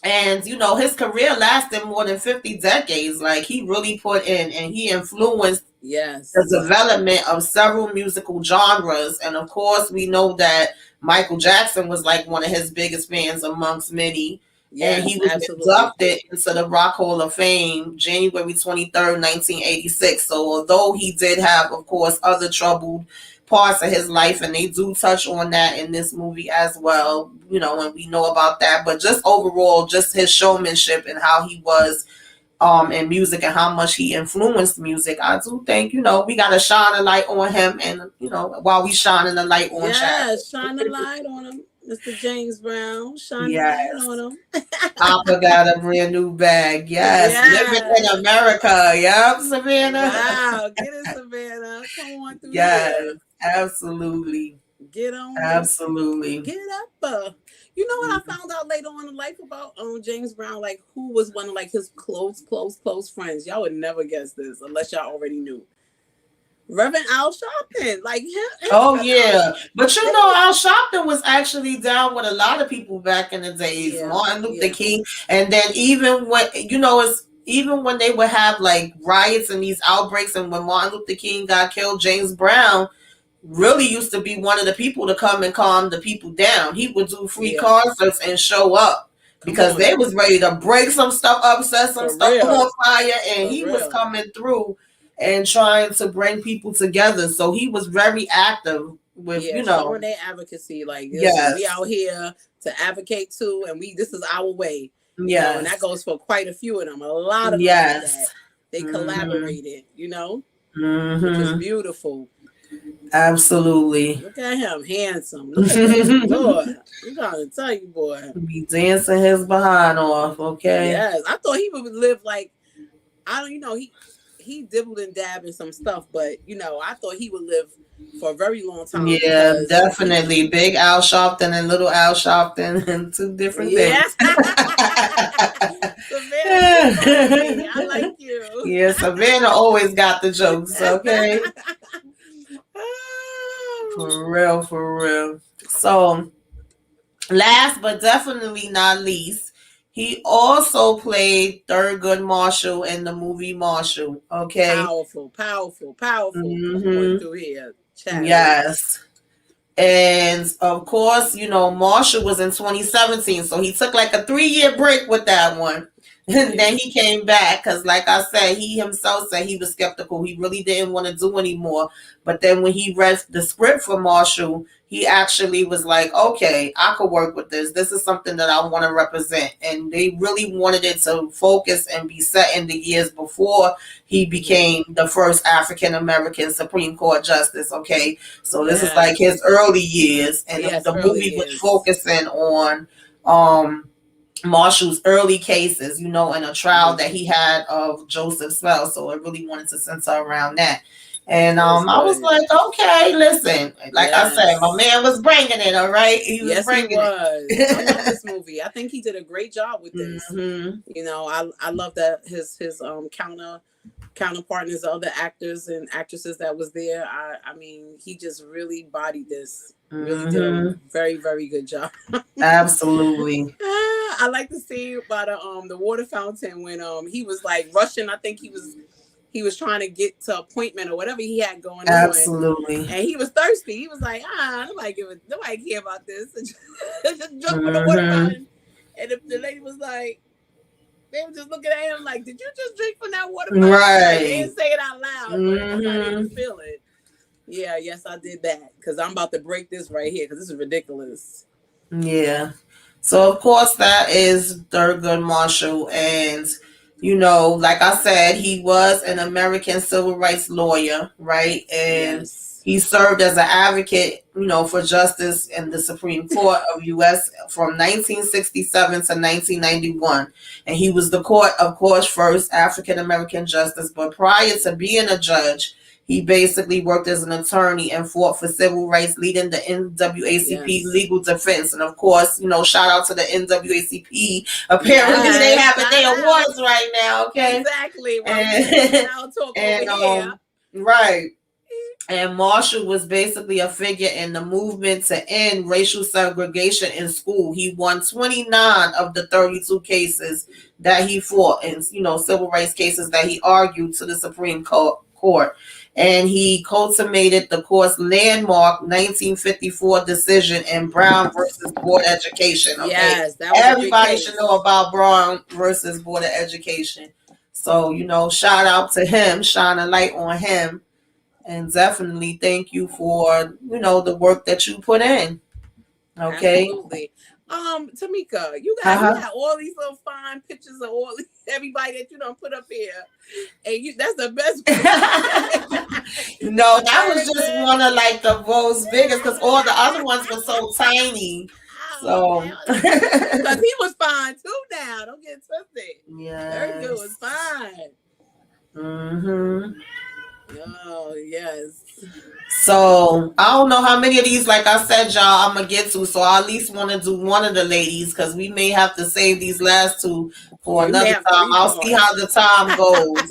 And, you know, his career lasted more than 50 decades. Like, he really put in and he influenced the development of several musical genres. And of course, we know that Michael Jackson was like one of his biggest fans amongst many. Yes, and he was inducted into the Rock Hall of Fame January 23rd, 1986. So although he did have, of course, other troubled parts of his life, and they do touch on that in this movie as well, you know, and we know about that. But just overall, just his showmanship and how he was in music and how much he influenced music, I do think, you know, we gotta shine a light on him, and you know, while we shining the light on shine a light on him, Mr. Jamesbrown. Shine a light on him. Papa got a brand new bag. Living in America. Yep, Savannah. Wow, get it, Savannah. Come on through. Yes, absolutely. Get on. Absolutely. Get up. You know what I found out later on in life about Jamesbrown, like who was one of like his close friends. Y'all would never guess this unless y'all already knew. Reverend Al Sharpton, like him. Oh yeah, but you know, Al Sharpton was actually down with a lot of people back in the days. Martin Luther King, and then even when even when they would have like riots and these outbreaks, and when Martin Luther King got killed, Jamesbrown really used to be one of the people to come and calm the people down. He would do free concerts and show up because they was ready to break some stuff up, set some stuff on fire, and he was coming through and trying to bring people together. So he was very active with, you know, showing their advocacy. Like, we out here to advocate too, and this is our way. Yeah, and that goes for quite a few of them. A lot of them that they collaborated, you know, which is beautiful. Absolutely. Look at him, handsome. Look at him, Lord. I'm trying to tell you, boy. Be dancing his behind off, okay? Yes, I thought he would live like, he dibbled and dabbed in some stuff, but you know, I thought he would live for a very long time. Yeah, definitely. Big Al Sharpton and little Al Sharpton, and two different things. Savannah, I like you. Yeah, Savannah always got the jokes, okay? For real. So, last but definitely not least, he also played Thurgood Marshall in the movie Marshall. Okay. Powerful. Going through here. Yes. And of course, you know, Marshall was in 2017. So he took like a 3-year break with that one. And then he came back because, like I said, he himself said he was skeptical. He really didn't want to do anymore. But then when he read the script for Marshall, he actually was like, okay, I could work with this. This is something that I want to represent. And they really wanted it to focus and be set in the years before he became the first African-American Supreme Court justice. Okay. So this is like his early years. And the movie was focusing on Marshall's early cases, you know, in a trial that he had of Joseph Swell. So I really wanted to center around that. And I was like, okay, listen, like I said, my man was bringing it, all right? He was bringing it. I love this movie. I think he did a great job with this. You know, I love that his counterpartners, other actors and actresses that was there. I mean, he just really bodied this. Really did a very, very good job. Absolutely. I like to see by the water fountain when he was like rushing. I think he was trying to get to appointment or whatever he had going on. Absolutely. And he was thirsty. He was like, nobody care about this. Just jump in the water fountain. And the lady was like, they were just looking at him like, did you just drink from that water fountain? Right. Like, they didn't say it out loud, but I didn't feel it. Yeah, yes, I did that because I'm about to break this right here because this is ridiculous. Yeah. So, of course, that is Thurgood Marshall. And, you know, like I said, he was an American civil rights lawyer, right? And he served as an advocate, you know, for justice in the Supreme Court of U.S. from 1967 to 1991. And he was the court, of course, first African-American justice. But prior to being a judge, he basically worked as an attorney and fought for civil rights, leading the NAACP legal defense. And of course, you know, shout out to the NAACP. Apparently, they having their awards right now. Okay, exactly. Well, I'll talk over here. Right. And Marshall was basically a figure in the movement to end racial segregation in school. He won 29 of the 32 cases that he fought in, civil rights cases that he argued to the Supreme Court. And he consummated the court's landmark 1954 decision in Brown versus Board of Education. Okay, yes, that was everybody should know about Brown versus Board of Education. So, shout out to him, shine a light on him. And definitely thank you for, the work that you put in. Okay. Absolutely. Tamika, you got all these little fine pictures of everybody that you don't put up here. And that's the best. No, that was just one of like the most biggest because all the other ones were so tiny. So because he was fine too now. Don't get twisted. Yeah. Very good was fine. Mm-hmm. Oh, yes. So I don't know how many of these, like I said, y'all, I'm gonna get to. So I at least want to do one of the ladies because we may have to save these last two for another time. I'll see how the time goes.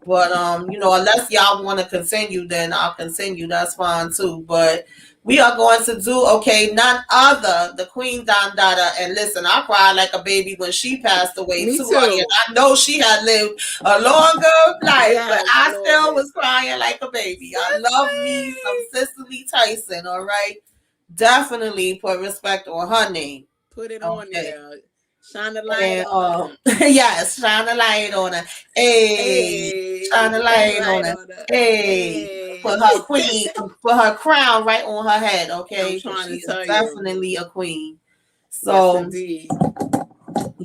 But unless y'all want to continue, then I'll continue. That's fine too. But we are going to do none other the Queen Dondada. And listen, I cried like a baby when she passed away too. And I know she had lived a longer life, but I still was crying like a baby. I love me some Ciselytyson. All right, definitely put respect on her name. Put it on there. Shine the light on her. Yes, shine the light on her. Hey, shine the light on her. Hey, put her queen, put her crown right on her head. Okay, I'm trying she's to tell definitely a queen. So, yes, indeed.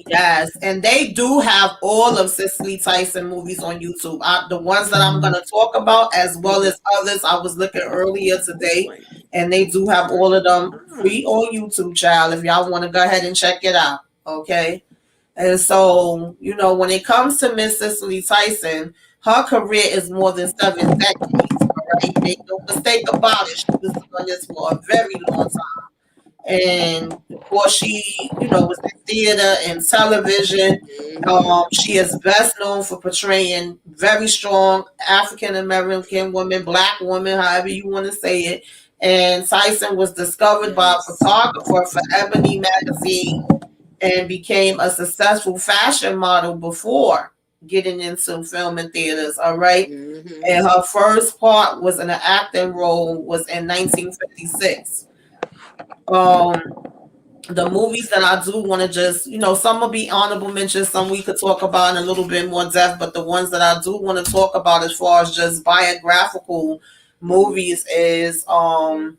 Yes, and they do have all of Ciselytyson movies on YouTube. The ones that I'm going to talk about, as well as others, I was looking earlier today, and they do have all of them free on YouTube, child. If y'all want to go ahead and check it out. Okay. And so, when it comes to Miss Ciselytyson, her career is more than 7 decades. All right. Make no mistake about it. She was doing this for a very long time. And of course, she, was in theater and television. She is best known for portraying very strong African American women, Black women, however you want to say it. And Tyson was discovered by a photographer for Ebony magazine and became a successful fashion model before getting into film and theaters. All right. Mm-hmm. And her first part was in an acting role was in 1956. The movies that I do want to just, some will be honorable mentions, some we could talk about in a little bit more depth, but the ones that I do want to talk about as far as just biographical movies is, A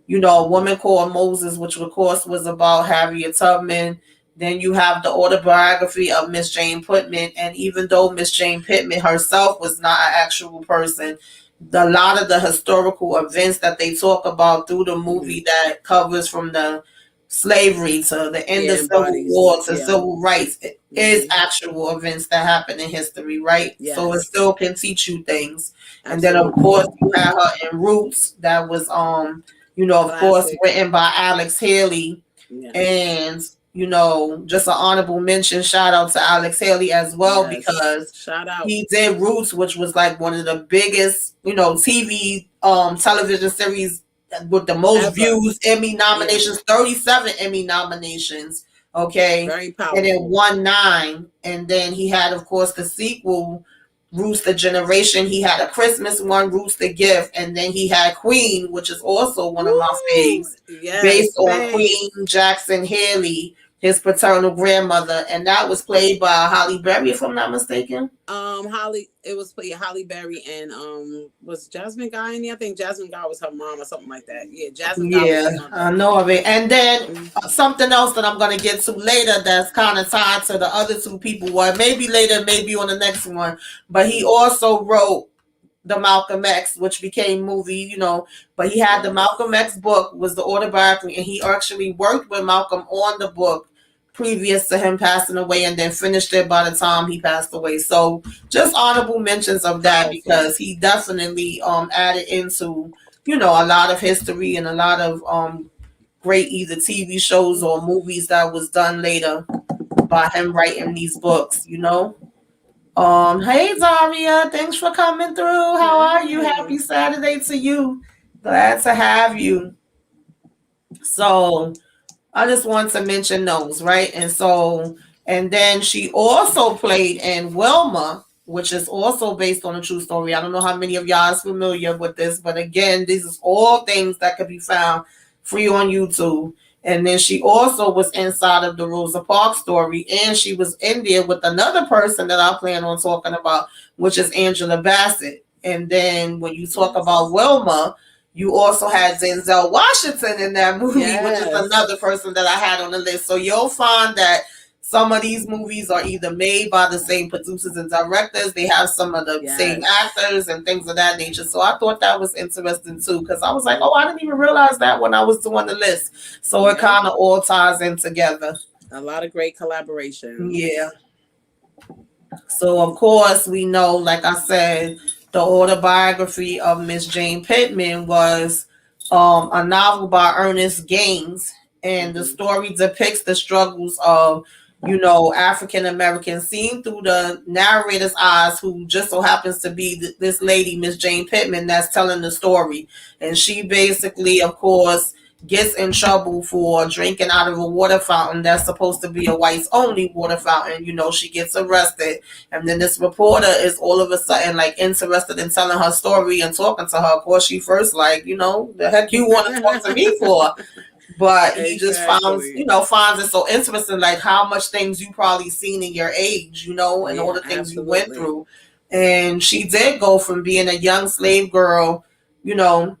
Woman Called Moses, which of course was about Harriet Tubman. Then you have the autobiography of Miss Jane Pittman, and even though Miss Jane Pittman herself was not an actual person, a lot of the historical events that they talk about through the movie that covers from the slavery to the end of Civil War to civil rights is actual events that happen in history, right? Yes. So it still can teach you things. Absolutely. And then of course you have her in Roots that was of course written by Alex Haley. Yes. And just an honorable mention, shout out to Alex Haley as well, because shout out. He did Roots, which was like one of the biggest, TV television series with the most views, Emmy nominations, 37 Emmy nominations. Okay. Very powerful. And it won 9. And then he had, of course, the sequel, Roots the Generation. He had a Christmas one, Roots the Gift, and then he had Queen, which is also one of my faves, based on Queen Jackson Haley, his paternal grandmother, and that was played by Holly Berry, if I'm not mistaken. It was played Holly Berry and was Jasmine Guy in there? I think Jasmine Guy was her mom or something like that. Yeah, Jasmine Guy. Yeah, I know of it. And then something else that I'm going to get to later that's kind of tied to the other two people, or maybe later, maybe on the next one. But he also wrote the Malcomx, which became movie, but he had the Malcomx book, was the autobiography, and he actually worked with Malcolm on the book previous to him passing away, and then finished it by the time he passed away. So just honorable mentions of that, because he definitely added into, a lot of history and a lot of great either TV shows or movies that was done later by him writing these books, Hey Daria, thanks for coming through. How are you? Happy Saturday to you. Glad to have you. So I just want to mention those, right? And then she also played in Wilma, which is also based on a true story. I don't know how many of y'all is familiar with this, but again, these is all things that could be found free on YouTube. And then she also was inside of the Rosa Parks story, and she was in there with another person that I plan on talking about, which is Angelabassett. And then when you talk about Wilma, you also had Denzelwashington in that movie, which is another person that I had on the list. So you'll find that some of these movies are either made by the same producers and directors. They have some of the same actors and things of that nature. So I thought that was interesting too, because I was like, oh, I didn't even realize that when I was doing the list. So it kind of all ties in together. A lot of great collaboration. Yeah. So of course we know, like I said, the autobiography of Miss Jane Pittman was a novel by Ernest Gaines, and the story depicts the struggles of, African Americans seen through the narrator's eyes, who just so happens to be this lady, Miss Jane Pittman, that's telling the story. And she basically, of course, gets in trouble for drinking out of a water fountain that's supposed to be a whites only water fountain. She gets arrested, and then this reporter is all of a sudden like interested in telling her story and talking to her. Of course, she first like, the heck you want to talk to me for? But he just finds it so interesting, like how much things you probably seen in your age, and all the things you went through. And she did go from being a young slave girl, in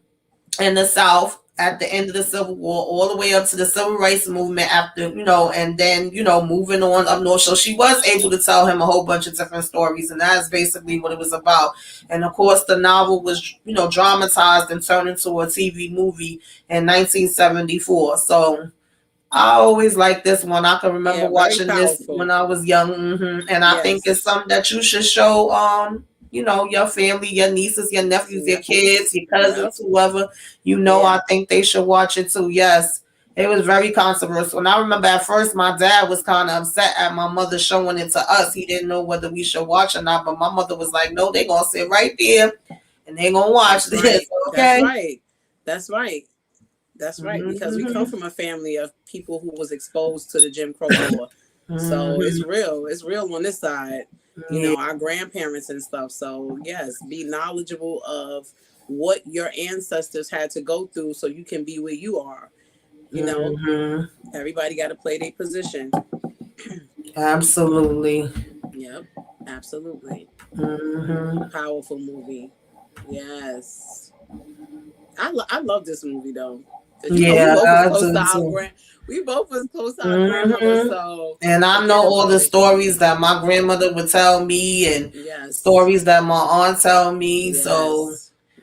the South at the end of the Civil War, all the way up to the Civil Rights Movement after, and then, moving on up north. So she was able to tell him a whole bunch of different stories, and that's basically what it was about. And of course, the novel was, dramatized and turned into a TV movie in 1974. So I always like this one. I can remember watching this when I was young, and I think it's something that you should show, your family, your nieces, your nephews, your kids, your cousins, whoever, I think they should watch it too. Yes. It was very controversial. And I remember at first my dad was kind of upset at my mother showing it to us. He didn't know whether we should watch or not, but my mother was like, no, they're going to sit right there and they're going to watch this. Right. Okay. That's right. Because we come from a family of people who was exposed to the Jim Crow law. So it's real on this side. Our grandparents and stuff. So yes, be knowledgeable of what your ancestors had to go through so you can be where you are. Everybody got to play their position. Absolutely. Yep, absolutely. Powerful movie. Yes. I love this movie though. We both was close to our grandmother, so. And I know all the stories that my grandmother would tell me, and stories that my aunt tell me. So,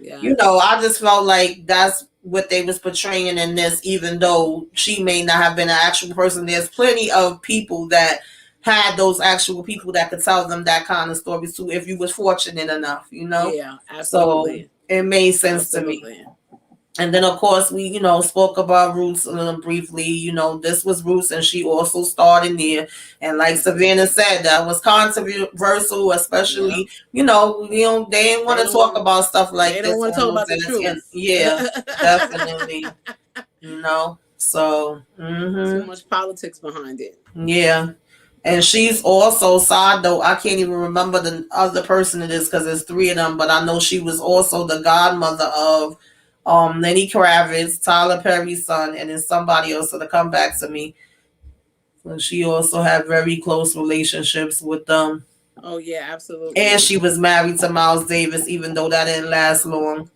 I just felt like that's what they was portraying in this, even though she may not have been an actual person. There's plenty of people that had those actual people that could tell them that kind of stories too, if you was fortunate enough, Yeah, absolutely. So it made sense to me. And then, of course, we, spoke about Roots briefly. This was Roots, and she also starred in there. And like Savannah said, that was controversial, especially, they didn't want to talk about stuff like this. They don't want to talk about the truth. Yeah, definitely. So. Too much politics behind it. Yeah. And she's also, side note, I can't even remember the other person it is because there's three of them, but I know she was also the godmother of Lenny Kravitz, Tyler Perry's son, and then somebody else to come back to me. So she also had very close relationships with them. Oh yeah, absolutely. And she was married to Miles Davis, even though that didn't last long.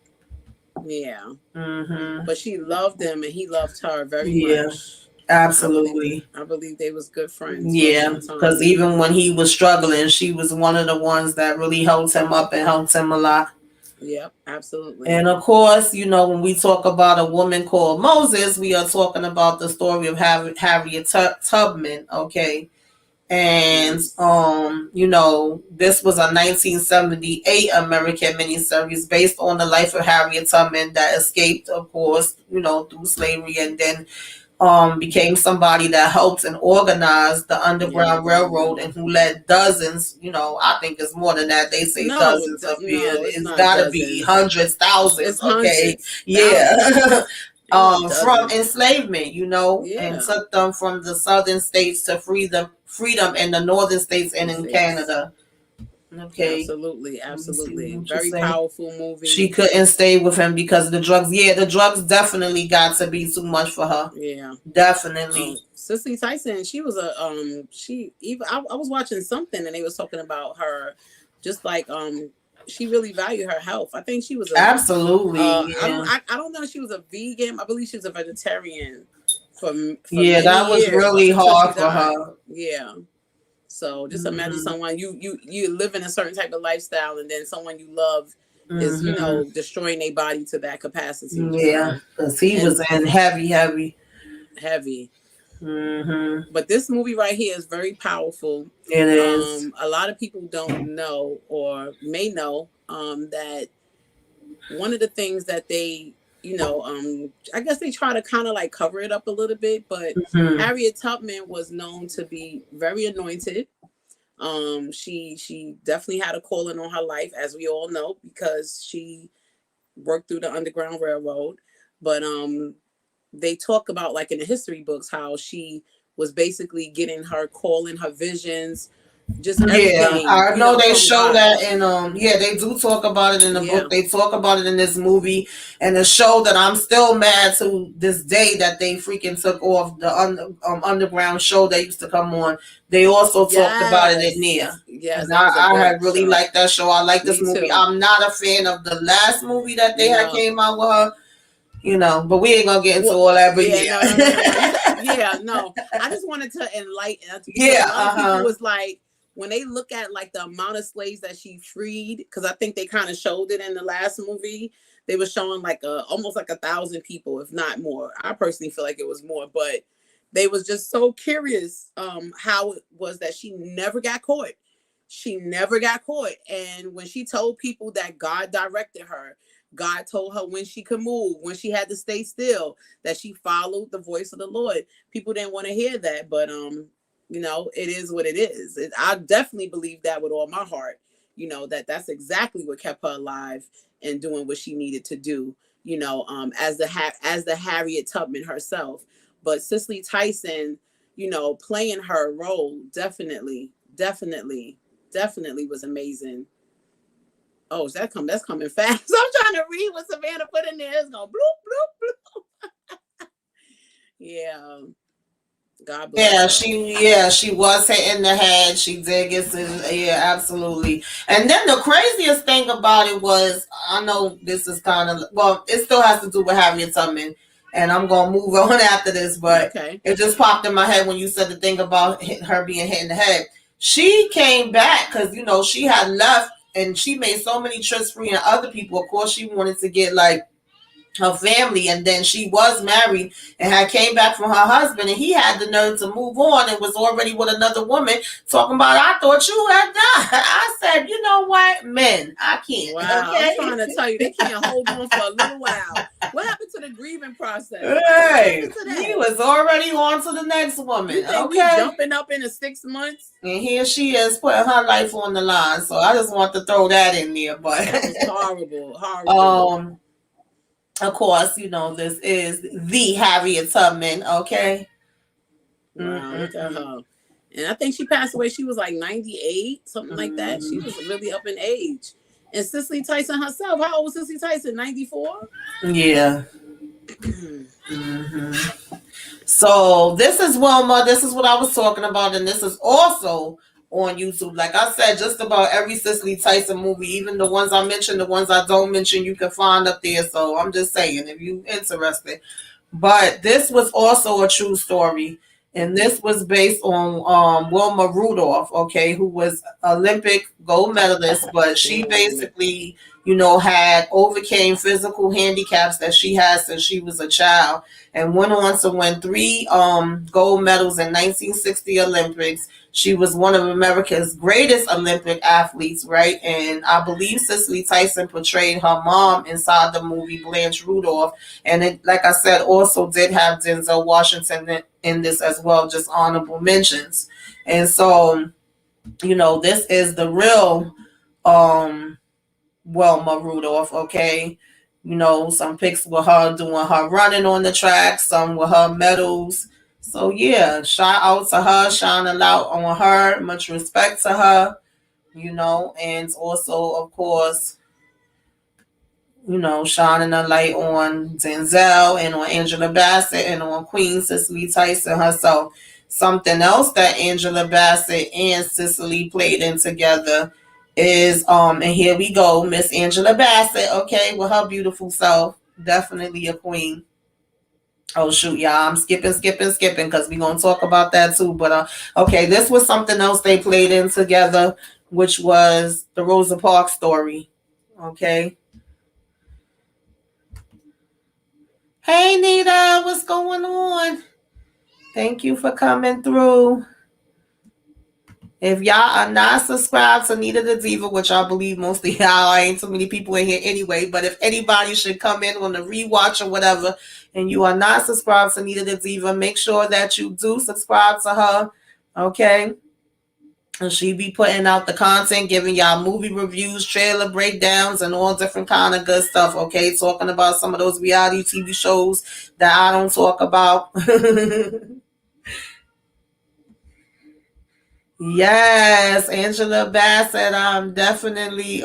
Yeah. But she loved him, and he loved her very much. Absolutely. I believe they was good friends. Yeah, because even when he was struggling, she was one of the ones that really helped him up and helped him a lot. Yep, absolutely. And of course, when we talk about a woman called Moses, we are talking about the story of Harriet Tubman, okay? And, this was a 1978 American miniseries based on the life of Harriet Tubman that escaped, of course, through slavery, and then became somebody that helped and organized the Underground Railroad and who led dozens, I think it's more than that. They say dozens of years. It's got to be hundreds, thousands. It's hundreds, yeah. From enslavement, and took them from the southern states to freedom in the northern states and in Canada. Okay. Absolutely. Very powerful movie. She couldn't stay with him because of the drugs. Yeah, the drugs definitely got to be too much for her. Yeah. Definitely. Ciselytyson, she was I was watching something and they was talking about her just like she really valued her health. I think she was absolutely. I don't know if she was a vegan. I believe she was a vegetarian for that was really hard for her. Yeah. So just imagine someone you live in a certain type of lifestyle, and then someone you love is destroying their body to that capacity. Yeah, because he was in heavy. But this movie right here is very powerful. It is. A lot of people don't know or may know that one of the things that they I guess they try to kind of like cover it up a little bit, but Harriet Tubman was known to be very anointed. She definitely had a calling on her life, as we all know, because she worked through the Underground Railroad. But they talk about, like in the history books, how she was basically getting her calling, her visions, just everything. I know they show that in they do talk about it in the book. They talk about it in this movie and the show that I'm still mad to this day that they freaking took off the underground show that used to come on. They also talked about it in there. Yes, I had really liked that show. I like this movie. Too. I'm not a fan of the last movie that they had came out with her. But we ain't gonna get into all that. But no. I just wanted to enlighten. People was like, when they look at like the amount of slaves that she freed, because I think they kind of showed it in the last movie, they were showing like almost like 1,000 people, if not more. I personally feel like it was more, but they was just so curious how it was that she never got caught. She never got caught. And when she told people that God directed her, God told her when she could move, when she had to stay still, that she followed the voice of the Lord. People didn't want to hear that, but it is what it is. I definitely believe that with all my heart, that's exactly what kept her alive and doing what she needed to do, as the Harriet Tubman herself. But Ciselytyson, playing her role definitely was amazing. Oh, that's coming fast. So I'm trying to read what Savannah put in there. It's going bloop, bloop, bloop. Yeah. God bless her. She was hitting the head. She did get absolutely. And then the craziest thing about it was, I know this is kind of, it still has to do with Harriet Tubman, and I'm gonna move on after this, but It just popped in my head when you said the thing about her being hit in the head. She came back because she had left, and she made so many trips freeing other people. Of course, she wanted to get like her family, and then she was married and had came back from her husband, and he had the nerve to move on and was already with another woman talking about, I thought you had died. I said, you know what, men, I can't. Wow, I'm trying to tell you, they can't hold on for a little while. What happened to the grieving process? Hey, he was already on to the next woman. You think we jumping up into 6 months? And here she is putting her life on the line. So I just want to throw that in there. But that was horrible. Of course, this is the Harriet Tubman, okay? Wow, look at her. And I think she passed away. She was like 98, something like that. She was really up in age. And Ciselytyson herself, how old was Ciselytyson? 94? Yeah. So this is Wilma. This is what I was talking about. And this is also on YouTube. Like I said, just about every Ciselytyson movie, even the ones I mentioned, the ones I don't mention, you can find up there. So I'm just saying, if you're interested. But this was also a true story. And this was based on Wilma Rudolph, okay, who was Olympic gold medalist, but she basically had overcame physical handicaps that she had since she was a child, and went on to win 3 gold medals in 1960 Olympics. She was one of America's greatest Olympic athletes, right? And I believe Ciselytyson portrayed her mom inside the movie Blanche Rudolph. And it, like I said, also did have Denzelwashington in this as well, just honorable mentions. And so, this is the real Wilma Rudolph, okay? Some pics with her doing her running on the track, some with her medals. So yeah, shout out to her, shining out on her, much respect to her, and also, of course, shining a light on Denzel and on Angelabassett and on Queen Ciselytyson herself. Something else that Angelabassett and Cicely played in together is and here we go, Miss Angelabassett, okay, with her beautiful self, definitely a queen. Oh shoot, y'all, I'm skipping because we're gonna talk about that too. But okay, this was something else they played in together, which was the Rosa Parks story. Okay. Hey Nita, what's going on? Thank you for coming through. If y'all are not subscribed to Nita the Diva, which I believe most of y'all, ain't too many people in here anyway, but if anybody should come in on the rewatch or whatever, and you are not subscribed to Nita the Diva, make sure that you do subscribe to her, okay? And she be putting out the content, giving y'all movie reviews, trailer breakdowns, and all different kind of good stuff, okay? Talking about some of those reality TV shows that I don't talk about. Yes, Angelabassett. I'm definitely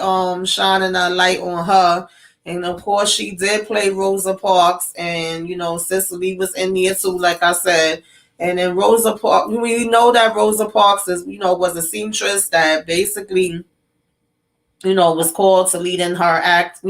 shining a light on her. And of course she did play Rosa Parks, and Cicely was in there too, like I said. And then Rosa Parks, we know that Rosa Parks is, was a seamstress that basically, was called to lead in her act,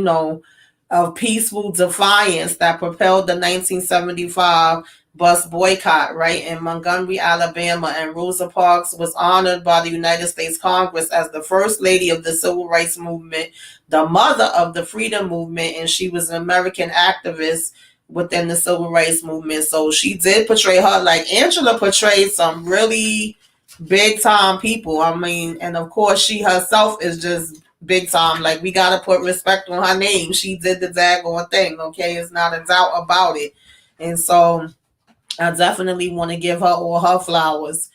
of peaceful defiance that propelled the 1975 bus boycott, right, in Montgomery, Alabama. And Rosa Parks was honored by the United States Congress as the first lady of the civil rights movement, the mother of the freedom movement, and she was an American activist within the civil rights movement. So she did portray her like Angela portrayed some really big time people. I mean, and of course she herself is just big time. Like, we gotta put respect on her name. She did the daggone thing, okay? It's not a doubt about it. And so I definitely want to give her all her flowers.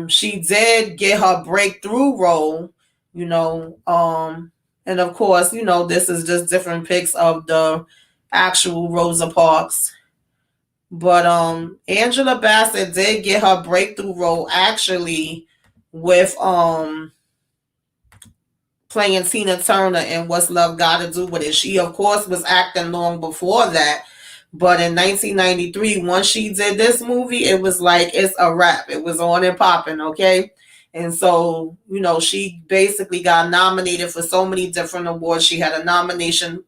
She did get her breakthrough role, and of course, this is just different pics of the actual Rosa Parks. But Angelabassett did get her breakthrough role actually with playing Tina Turner in What's Love Gotta Do With It. She, of course, was acting long before that. But in 1993, once she did this movie, it was like, it's a wrap. It was on and popping, okay? And so, she basically got nominated for so many different awards. She had a nomination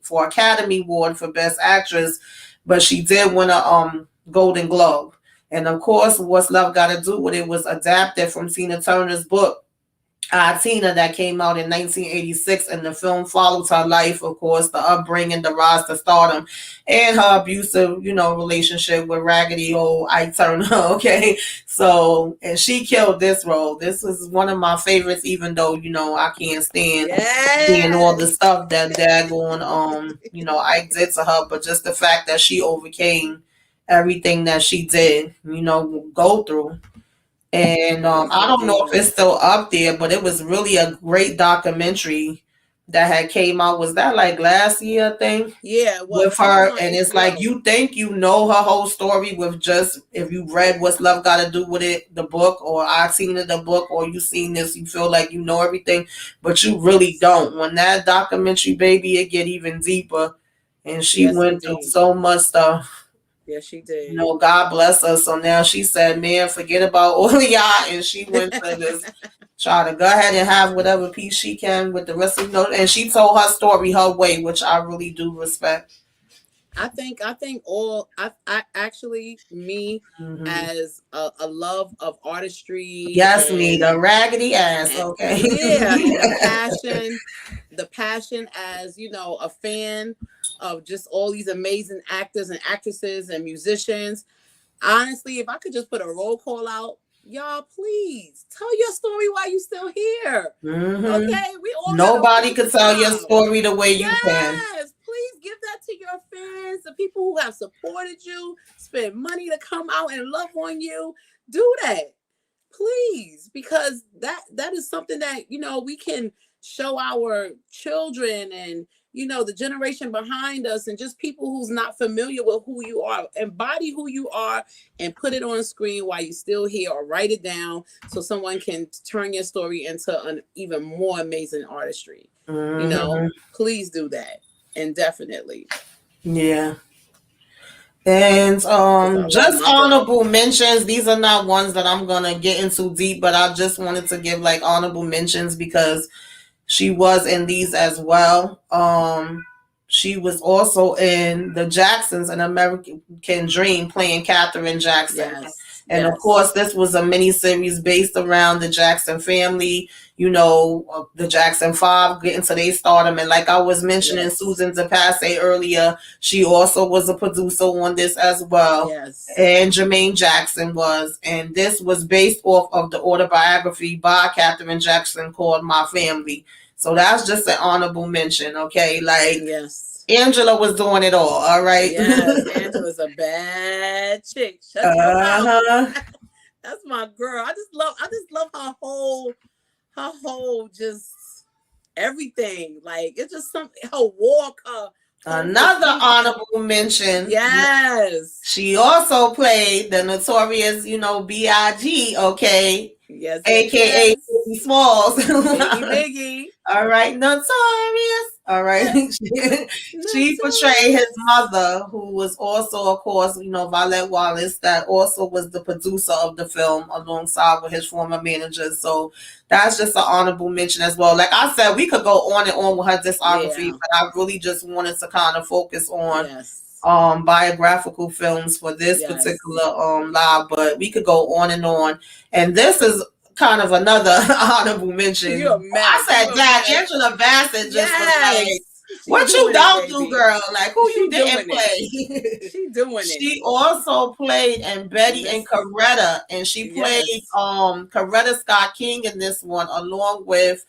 for Academy Award for Best Actress, but she did win a Golden Globe. And of course, What's Love Gotta Do With It was adapted from Tina Turner's book, Tina, that came out in 1986, and the film follows her life, of course, the upbringing, the rise to stardom, and her abusive, relationship with raggedy old Ike Turner, okay? So, and she killed this role. This is one of my favorites, even though, I can't stand seeing all the stuff that daggone, Ike did to her, but just the fact that she overcame everything that she did, go through. And I don't know if it's still up there, but it was really a great documentary that had came out. Was that like last year, I think? Yeah, with her. And it's like, you think you know her whole story with just, if you read What's Love Gotta Do With It, the book, or I've seen it, the book, or you seen this, you feel like you know everything, but you really don't. When that documentary, baby, it get even deeper. And she went through so much stuff. Yeah, she did. God bless her. So now she said, man, forget about all of y'all. And she went to this, try to go ahead and have whatever peace she can with the rest of and she told her story her way, which I really do respect. I think I actually, me, as a love of artistry. Yes, me, the raggedy ass. Okay. Yeah, and the passion the passion as, you know, a fan of just all these amazing actors and actresses and musicians. Honestly, if I could just put a roll call out, y'all, please tell your story while you still here. Okay, we all nobody could tell your story the way you can. Yes, please give that to your fans, the people who have supported you, spend money to come out and love on you. Do that, please, because that is something that, you know, we can show our children and, you know, the generation behind us and just people who's not familiar with who you are. Embody who you are and put it on screen while you're still here, or write it down so someone can turn your story into an even more amazing artistry. You know, please do that. Indefinitely. Yeah. And just honorable mentions. These are not ones that I'm gonna get into deep, but I just wanted to give like honorable mentions because she was in these as well. She was also in The Jacksons, An American Dream, playing Katherine Jackson. Yes. And of course, this was a miniseries based around the Jackson family, you know, the Jackson 5 getting to their stardom. And like I was mentioning, Susan DePasse earlier, she also was a producer on this as well. Yes. And Jermaine Jackson was. And this was based off of the autobiography by Katherine Jackson called My Family. So that's just an honorable mention, okay? Like, yes, Angela was doing it all right? Yes, Angela's a bad chick. Shut your mouth. That's my girl. I just love her whole just everything. Like, it's just something, her walk, another honorable mention. Yes. She also played the notorious, you know, B.I.G., okay? Yes. AKA Biggie Smalls. Biggie. All right, notorious. All right. She portrayed his mother, who was also, of course, you know, Violet Wallace, that also was the producer of the film alongside with his former managers. So that's just an honorable mention as well. Like I said, we could go on and on with her discography, but I really just wanted to kind of focus on biographical films for this particular live, but we could go on and on. And this is kind of another honorable mention. I said that Angelabassett just was like, what you don't do, girl? Like, who you didn't play? She doing it. She also played in Betty and Coretta, and she played Corettakscotting in this one, along with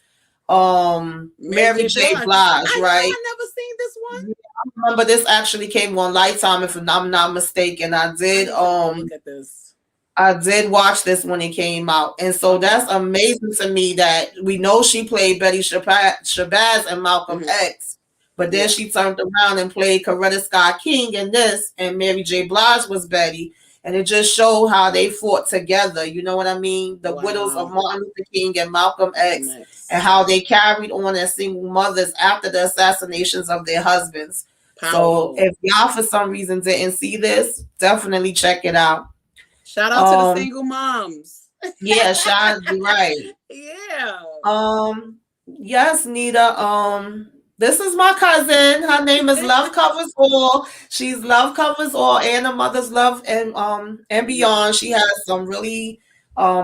Mary J. Blige, right? I never seen this one. I remember this actually came on Lifetime, if I'm not mistaken. I did look at this. I did watch this when it came out. And so that's amazing to me that we know she played Bettyshabazz and Malcomx, but then she turned around and played Corettakscotting in this, and Mary J. Blige was Betty. And it just showed how they fought together. You know what I mean? The widows of Martin Luther King and Malcolm X, and how they carried on as single mothers after the assassinations of their husbands. Powerful. So if y'all for some reason didn't see this, definitely check it out. Shout out to the single moms. Yeah, shout right. Yeah. Yes, Nita. This is my cousin. Her name is Love Covers All. She's Love Covers All and a Mother's Love and Beyond. She has some really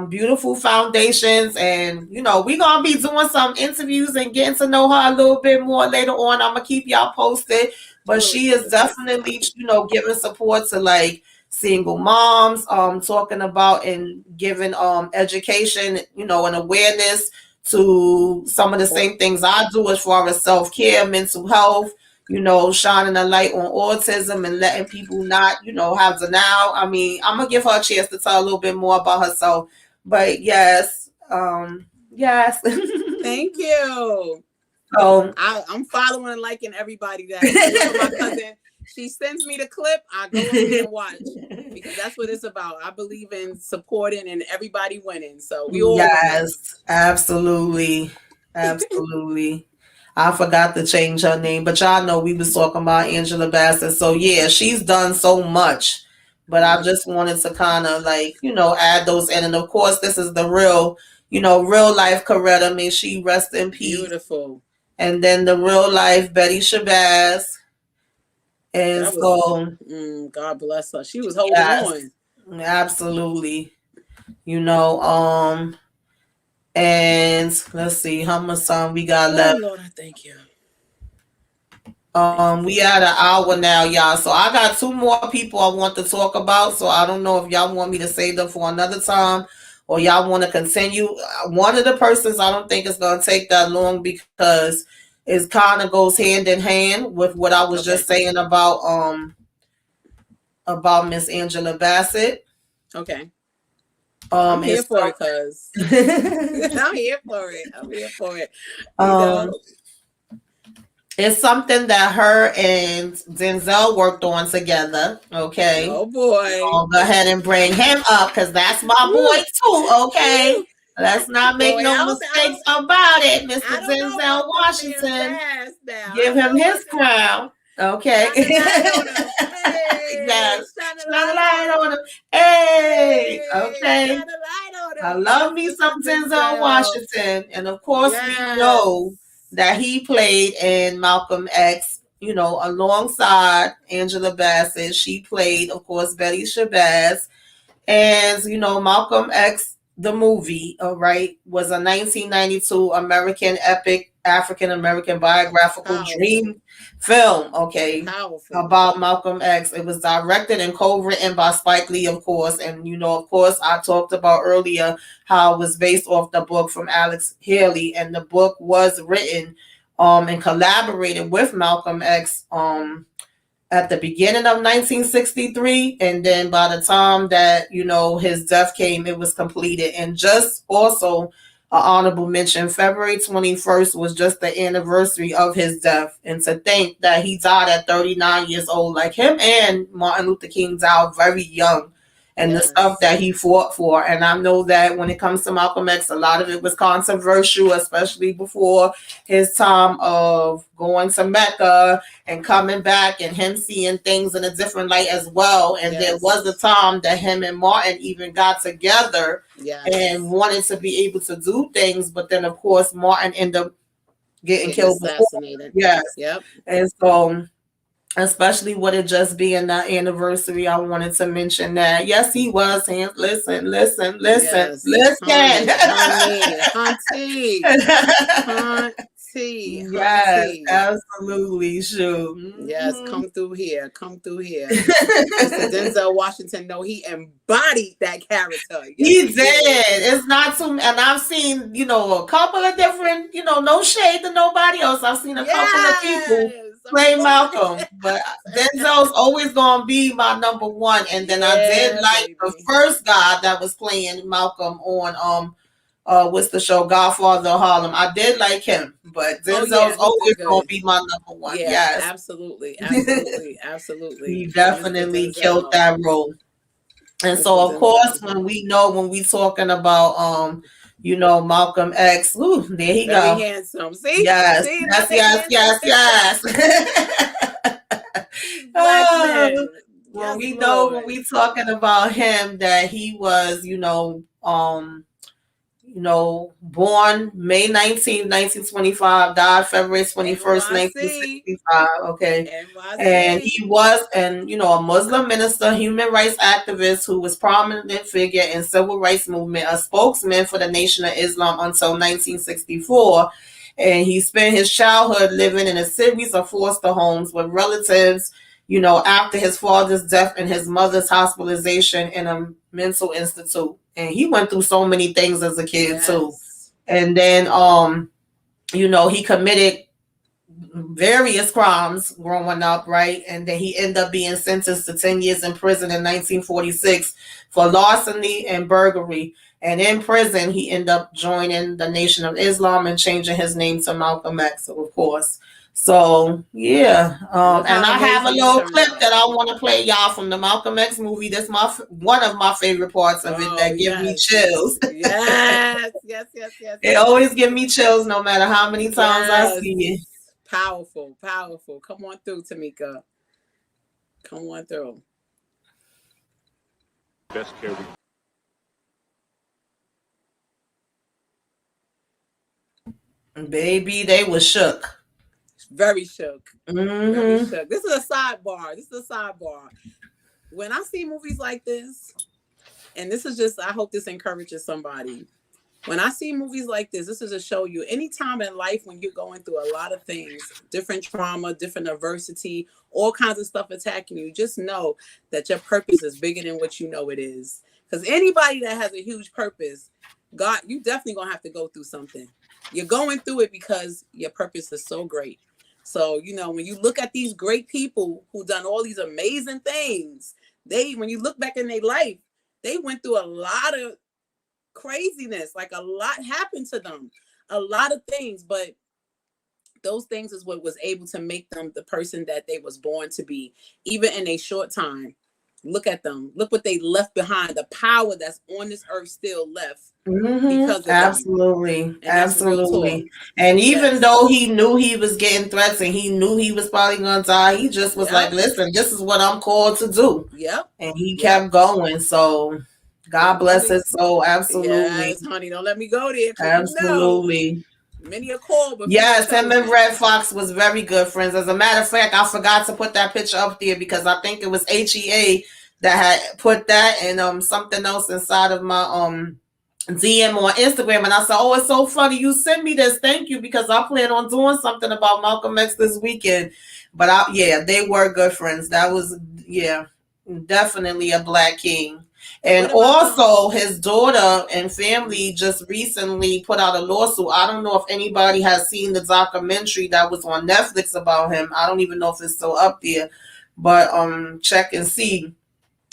beautiful foundations, and you know, we're gonna be doing some interviews and getting to know her a little bit more later on. I'm gonna keep y'all posted, but she is definitely, you know, giving support to like single moms, talking about and giving education, you know, and awareness to some of the same things I do as far as self-care, mental health, you know, shining a light on autism and letting people not, you know, have denial. I mean, I'm gonna give her a chance to tell a little bit more about herself, but yes. Thank you. So I'm following and liking everybody that my cousin. She sends me the clip, I go in and watch, because that's what it's about. I believe in supporting and everybody winning. So we all absolutely. I forgot to change her name, but y'all know we was talking about Angelabassett. So yeah, she's done so much, but I just wanted to kind of like, you know, add those in. And of course, this is the real, you know, real life Coretta. May she rest in peace. Beautiful. And then the real life Bettyshabazz. And so, God bless her. She was holding on. Absolutely. You know, And let's see how much time we got left. Lord, I thank you. We at an hour now, y'all. So I got 2 more people I want to talk about. So I don't know if y'all want me to save them for another time or y'all want to continue. One of the persons I don't think it's gonna take that long because it kind of goes hand in hand with what I was just saying about Miss Angelabassett. Okay. I'm here for it, cuz. I'm here for it. I'm here for it. You know? It's something that her and Denzel worked on together. Okay. Oh boy. I'll go ahead and bring him up because that's my boy too. Okay. Let's not make no mistakes about it, Mr. Denzel Washington. Give him his crown. Okay. Yes. Shine a light on him. Hey. Okay. I love me some Denzel Washington. And of course, we know that he played in Malcomx, you know, alongside Angelabassett. She played, of course, Bettyshabazz. And, you know, Malcomx, the movie, right, was a 1992 American epic African-American biographical dream film, okay, about Malcolm X. It was directed and co-written by Spike Lee, of course. And, you know, of course, I talked about earlier how it was based off the book from Alex Haley. And the book was written and collaborated with Malcolm X at the beginning of 1963. And then by the time that, you know, his death came, it was completed. And just also an honorable mention, February 21st was just the anniversary of his death. And to think that he died at 39 years old, like him and Martin Luther King died very young. And the stuff that he fought for. And I know that when it comes to Malcolm X, a lot of it was controversial, especially before his time of going to Mecca and coming back and him seeing things in a different light as well. And there was a time that him and Martin even got together and wanted to be able to do things. But then, of course, Martin ended up getting killed. Assassinated. Yes. Yep. And so, especially with it just being that anniversary, I wanted to mention that. Yes, he was. Listen. Hunty. Yes, absolutely. Sure. Yes, come through here. Mr. Denzel Washington, no, he embodied that character. He did. It's not too, and I've seen, you know, a couple of different, you know, no shade to nobody else. I've seen a couple of people play Malcolm, but Denzel's always gonna be my number one. And then I did like the first guy that was playing Malcolm on what's the show, Godfather of Harlem. I did like him, but Denzel's always gonna be my number one. Yeah, yes, absolutely. He definitely killed that role. And so, of course, when we talking about you know, Malcolm X. Ooh, there he Very go. handsome. See? Yes. See? Yes. When we talking about him, that he was, born May 19th, 1925, died February 21st, 1965. Okay. And he was a Muslim minister, human rights activist who was prominent figure in civil rights movement, a spokesman for the Nation of Islam until 1964. And he spent his childhood living in a series of foster homes with relatives, after his father's death and his mother's hospitalization in a mental institute. And he went through so many things as a kid too. And then, he committed various crimes growing up, right? And then he ended up being sentenced to 10 years in prison in 1946 for larceny and burglary. And in prison, he ended up joining the Nation of Islam and changing his name to Malcolm X, of course. So, yeah. And I have a little clip that I want to play y'all from the Malcolm X movie. That's one of my favorite parts of it that give me chills. Yes. It always give me chills no matter how many times I see it. Powerful. Come on through, Tamika. Come on through. Best care Baby, they was shook. Very shook. Mm-hmm. Very shook. This is a sidebar. When I see movies like this, and this is just, I hope this encourages somebody. when I see movies like this is to show you anytime in life when you're going through a lot of things, different trauma, different adversity, all kinds of stuff attacking you, just know that your purpose is bigger than what you know it is. Because anybody that has a huge purpose, God, you definitely gonna have to go through something. You're going through it because your purpose is so great. So, you know, when you look at these great people who done all these amazing things, when you look back in their life, they went through a lot of craziness, like a lot happened to them, a lot of things, but those things is what was able to make them the person that they was born to be, even in a short time. Look at them. Look what they left behind. The power that's on this earth still left. Because of absolutely. And even though he knew he was getting threats and he knew he was probably gonna die, he just was like, listen, this is what I'm called to do. And he kept going. So God bless his soul. Absolutely. Yes, honey, don't let me go there. Absolutely. Many a call. Yes, him and Red Fox was very good friends. As a matter of fact, I forgot to put that picture up there because I think it was HEA that had put that and something else inside of my DM on Instagram. And I said, oh, it's so funny you sent me this. Thank you, because I plan on doing something about Malcomx this weekend. But they were good friends. That was, definitely a Black king. And also his daughter and family just recently put out a lawsuit. I don't know if anybody has seen the documentary that was on Netflix about him. I don't even know if it's still up there, but check and see.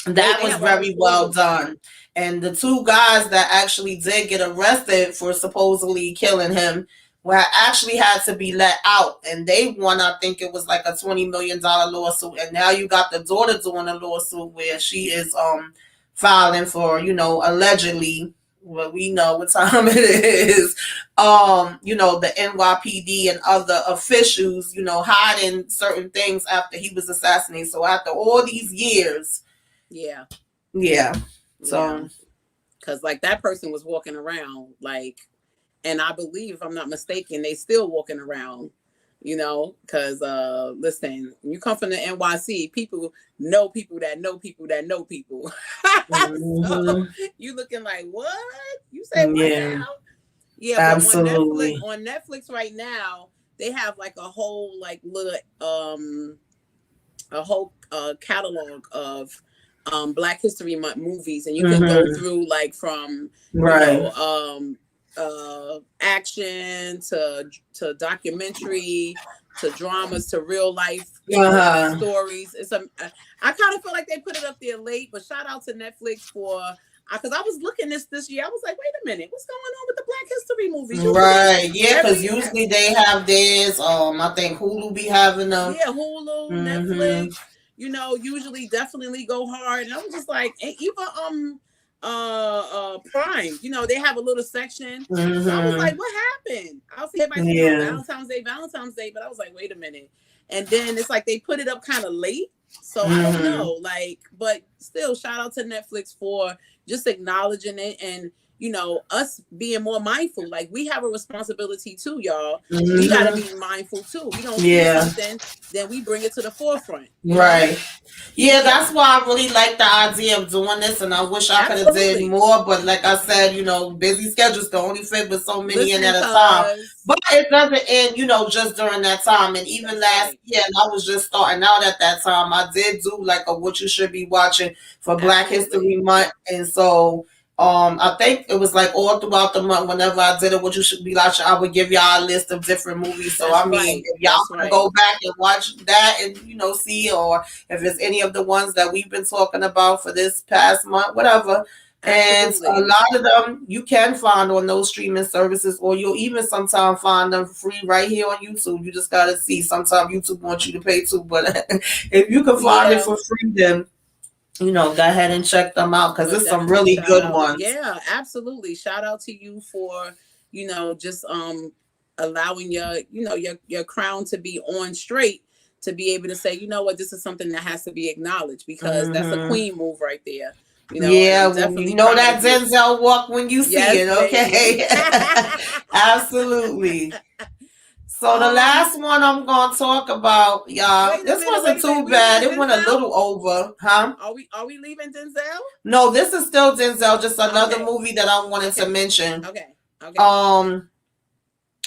That was very well done. And the two guys that actually did get arrested for supposedly killing him actually had to be let out. And they won, I think it was like a $20 million lawsuit. And now you got the daughter doing a lawsuit where she is filing for, allegedly, well, we know what time it is, the NYPD and other officials, hiding certain things after he was assassinated. So after all these years, so because like that person was walking around and I believe, if I'm not mistaken, they still walking around, because listen, when you come from the NYC, people know people that know people that know people. So you looking like, what? You say what now? Yeah, absolutely. But on Netflix right now, they have like a whole little catalog of Black History Month movies, and you can go through from action to documentary to dramas to real life stories. I kind of feel like they put it up there late, but shout out to Netflix for, because I was looking this year, I was like, wait a minute, what's going on with the Black History movies? Because usually they have theirs. I think Hulu be having them. Hulu, Netflix. Usually definitely go hard. And I'm just like, even Prime, they have a little section. So I was like, what happened? I'll see everybody Valentine's Day, but I was like, wait a minute. And then it's like they put it up kind of late. So I don't know, but still shout out to Netflix for just acknowledging it and us being more mindful. We have a responsibility too, y'all. We gotta be mindful too. We don't see something, then we bring it to the forefront. Right. Yeah, that's why I really like the idea of doing this, and I wish I could have did more. But like I said, busy schedules can only fit with so many in at a time. But it doesn't end, just during that time. And even last year, and I was just starting out at that time, I did do a what you should be watching for Black History Month, and so. I think it was all throughout the month. Whenever I did it, what you should be watching, I would give y'all a list of different movies. So if y'all can go back and watch that and see, or if it's any of the ones that we've been talking about for this past month, whatever. Absolutely. And a lot of them you can find on those streaming services, or you'll even sometimes find them free right here on YouTube. You just gotta see. Sometimes YouTube wants you to pay too, but if you can find it for free, then. Go ahead and check them out because there's some really good ones. Yeah, absolutely. Shout out to you for, just allowing your crown to be on straight, to be able to say, this is something that has to be acknowledged, because that's a queen move right there. That Denzel walk when you see it, okay? Absolutely. So the last one I'm gonna talk about, y'all. This wasn't too bad. It went a little over, huh? Are we leaving Denzel? No, this is still Denzel. Just another movie that I wanted to mention. Okay. Okay.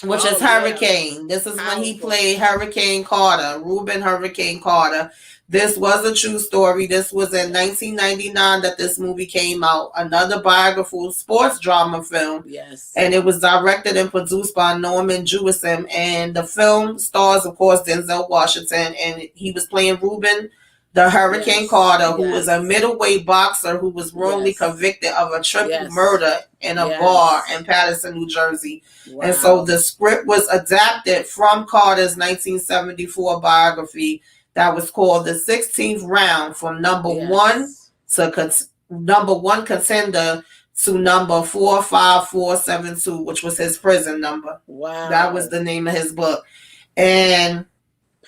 Which is Hurricane. This is when he played Hurricane Carter, Reuben Hurricane Carter. This was a true story. This was in 1999 that this movie came out. Another biographical sports drama film. Yes. And it was directed and produced by Norman Jewison. And the film stars, of course, Denzel Washington. And he was playing Reuben the Hurricane Carter, who was a middleweight boxer who was wrongly convicted of a triple murder in a bar in Paterson, New Jersey. Wow. And so the script was adapted from Carter's 1974 biography that was called The 16th Round, from number one contender to number 45472, which was his prison number. Wow. That was the name of his book. And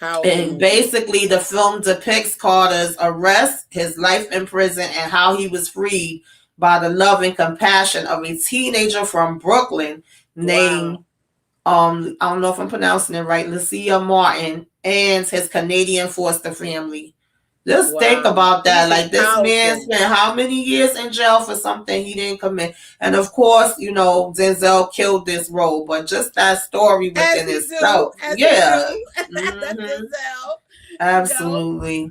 basically the film depicts Carter's arrest, his life in prison, and how he was freed by the love and compassion of a teenager from Brooklyn named, I don't know if I'm pronouncing it right, Lucia Martin, and his Canadian foster family. Just think about that. Like, this man spent how many years in jail for something he didn't commit? And of course, you know, Denzel killed this role, but just that story within itself. Yeah. That's Denzel. Absolutely.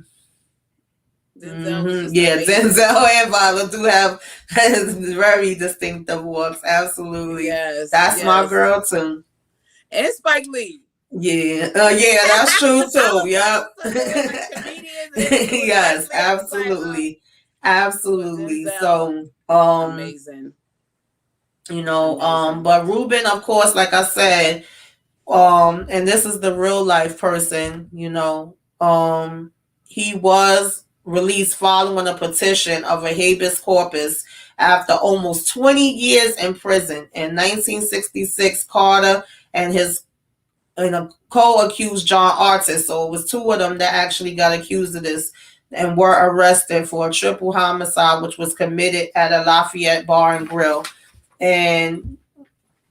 Denzel Denzel and Viola do have very distinctive walks. Absolutely. Yes. That's my girl too. And Spike Lee. Yeah. That's true too. Yep. Yes, absolutely. Absolutely. So amazing. You know, but Reuben, of course, like I said, and this is the real life person, you know, he was released following a petition of a habeas corpus after almost 20 years in prison. In 1966, Carter and his a co-accused John Artis, so it was two of them that actually got accused of this and were arrested for a triple homicide, which was committed at a Lafayette Bar and Grill. And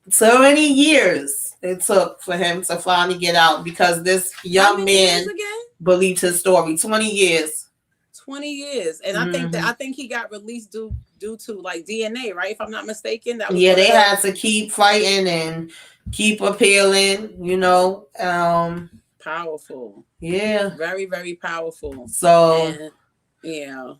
so many years it took for him to finally get out, because this young man believed his story. 20 years. 20 years. And I think he got released due to like DNA, right? If I'm not mistaken. That was they had to keep fighting and keep appealing, you know. Powerful. Yeah. Very, very powerful. So Denzel.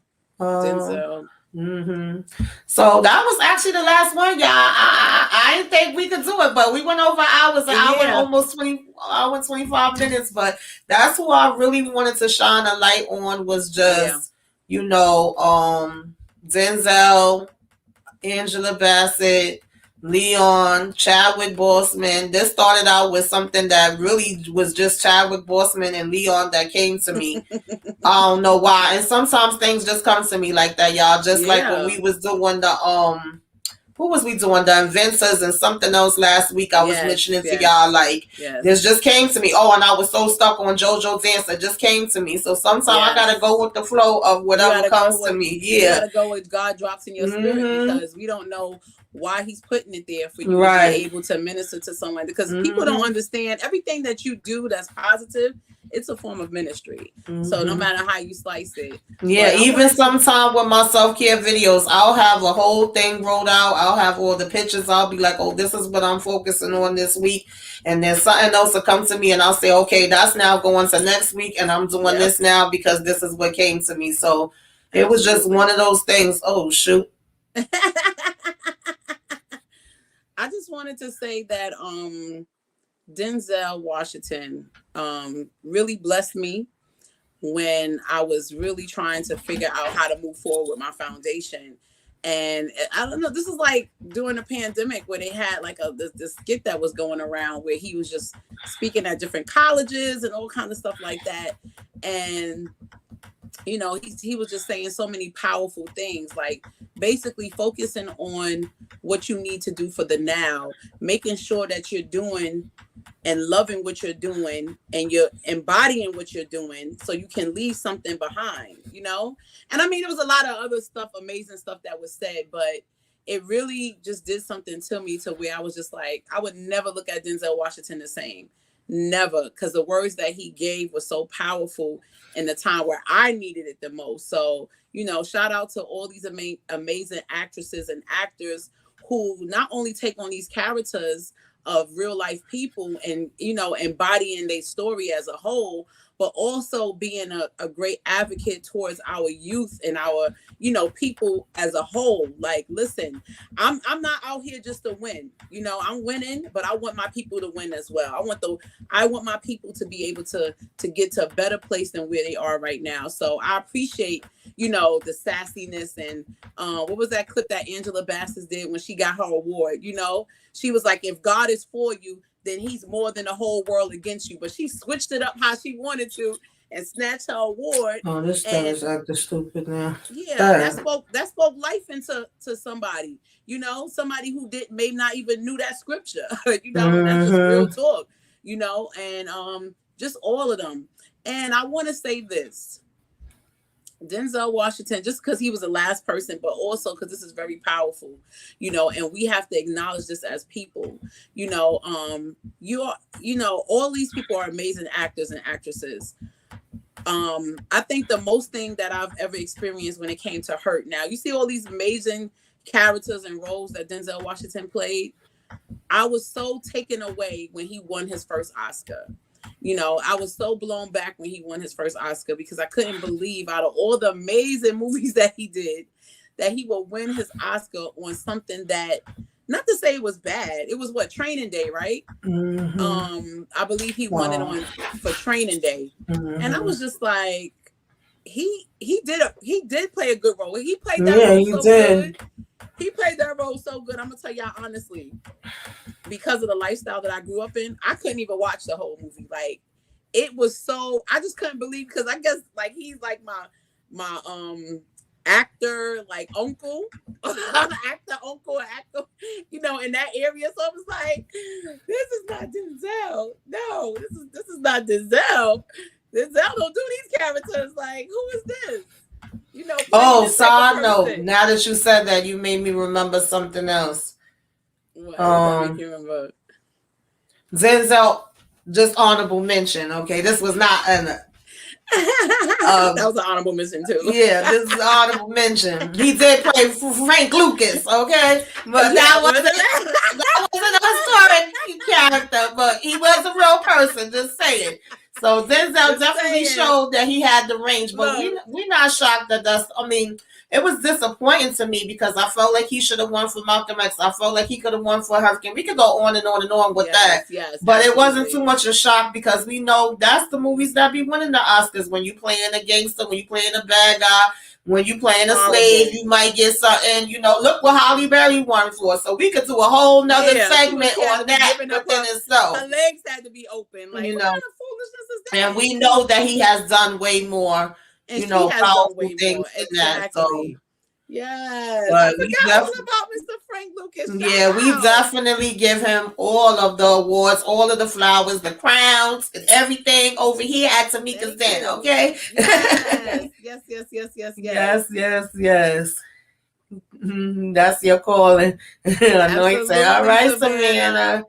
So that was actually the last one, y'all. I didn't think we could do it, but we went over hours, an hour and almost 25 minutes. But that's who I really wanted to shine a light on, was just you know, Denzel, Angelabassett, Leon, Chadwickboseman. This started out with something that really was just Chadwickboseman and Leon that came to me. I don't know why. And sometimes things just come to me like that, y'all. Just like when we was doing the who was we doing? The Inventors and something else last week. I was mentioning to y'all, like, this just came to me. Oh, and I was so stuck on JoJo Dance. It just came to me. So sometimes I gotta go with the flow of whatever comes to me. You gotta go with God drops in your spirit, because we don't know why he's putting it there for you to be able to minister to someone, because people don't understand everything that you do that's positive. It's a form of ministry. So no matter how you slice it. Even sometimes with my self-care videos, I'll have a whole thing rolled out. I'll have all the pictures. I'll be like, oh, this is what I'm focusing on this week. And then something else will come to me and I'll say, okay, that's now going to next week. And I'm doing this now because this is what came to me. So it was just one of those things. Oh, shoot. I just wanted to say that Denzel Washington really blessed me when I was really trying to figure out how to move forward with my foundation. And I don't know, this is like during the pandemic where they had like this skit that was going around where he was just speaking at different colleges and all kinds of stuff like that. And you know, he was just saying so many powerful things, like basically focusing on what you need to do for the now, making sure that you're doing and loving what you're doing and you're embodying what you're doing so you can leave something behind, you know? And I mean, there was a lot of other stuff, amazing stuff that was said, but it really just did something to me to where I was just like, I would never look at Denzel Washington the same. Never, because the words that he gave were so powerful in the time where I needed it the most. So, you know, shout out to all these amazing actresses and actors who not only take on these characters of real life people and, you know, embodying their story as a whole, but also being a great advocate towards our youth and our, you know, people as a whole. Like, listen, I'm not out here just to win. You know, I'm winning, but I want my people to win as well. I want my people to be able to get to a better place than where they are right now. So I appreciate, you know, the sassiness and what was that clip that Angelabassett did when she got her award? You know, she was like, if God is for you, then he's more than the whole world against you. But she switched it up how she wanted to and snatched her award. Oh, this thing is acting stupid now. Yeah, that spoke life into somebody, you know, somebody who may not even knew that scripture, you know, that's just real talk, you know, and just all of them. And I want to say this. Denzelwashington, just because he was the last person, but also because this is very powerful, you know, and we have to acknowledge this as people, you know, all these people are amazing actors and actresses. I think the most thing that I've ever experienced when it came to hurt. Now, you see all these amazing characters and roles that Denzelwashington played. I was so taken away when he won his first Oscar. You know, I was so blown back when he won his first Oscar because I couldn't believe out of all the amazing movies that he did, that he would win his Oscar on something that, not to say it was bad. It was Training Day, right? I believe he won it for Training Day. And I was just like, he did play a good role. He played that role so good. He played that role so good. I'm gonna tell y'all honestly, because of the lifestyle that I grew up in, I couldn't even watch the whole movie. Like, it was so, I just couldn't believe, because I guess like he's like my actor, like uncle, actor, you know, in that area. So I was like, this is not Denzel. No, this is not Denzel. Denzel don't do these characters. Like, who is this? You know. Oh, side note. Now that you said that, you made me remember something else. What remember? Denzel, just honorable mention. Okay, this was not an. That was an honorable mention too. Yeah, this is an honorable mention. He did play Frank Lucas, okay, but that wasn't a historic character, but he was a real person. Just saying. So Denzel definitely showed that he had the range, but we're not shocked that that's. I mean, it was disappointing to me because I felt like he should have won for Malcomx. I felt like he could have won for Hurricane. We could go on and on and on with that. Yes, but absolutely. It wasn't too much a shock because we know that's the movies that be winning the Oscars. When you playing a gangster, when you playing a bad guy, when you playing a slave, you might get something. You know, look what Halle Berry won for. So we could do a whole nother segment on that within itself. Her legs had to be open. Like, you know, what kind of foolishness is that? And we know that he has done way more. And you know, powerful things exactly. that. So, yes, but I forgot all about Mr. Frank Lucas. Yeah, we definitely give him all of the awards, all of the flowers, the crowns, and everything over here at Tamika's Den. Okay. Yes. That's your calling. Anointing. All right, Savannah.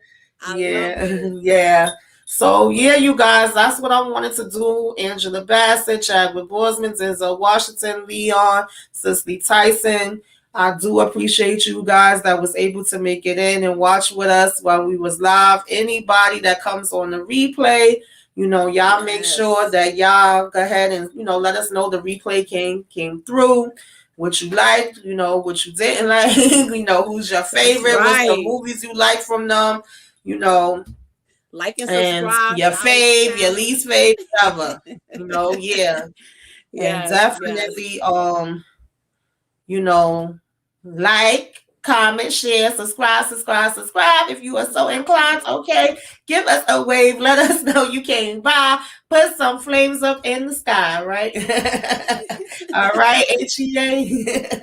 Yeah. So, you guys, that's what I wanted to do. Angelabassett, Chadwickboseman, Denzelwashington, Leon, Ciselytyson. I do appreciate you guys that was able to make it in and watch with us while we was live. Anybody that comes on the replay, you know, y'all make sure that y'all go ahead and, you know, let us know the replay came through. What you liked, you know, what you didn't like, you know, who's your favorite, what's the movies you like from them, you know. Like and subscribe. And your fave, your least fave, whatever. You know, and definitely, you know, like, comment, share, subscribe. If you are so inclined, okay, give us a wave. Let us know you came by. Put some flames up in the sky, right? All right, HEA.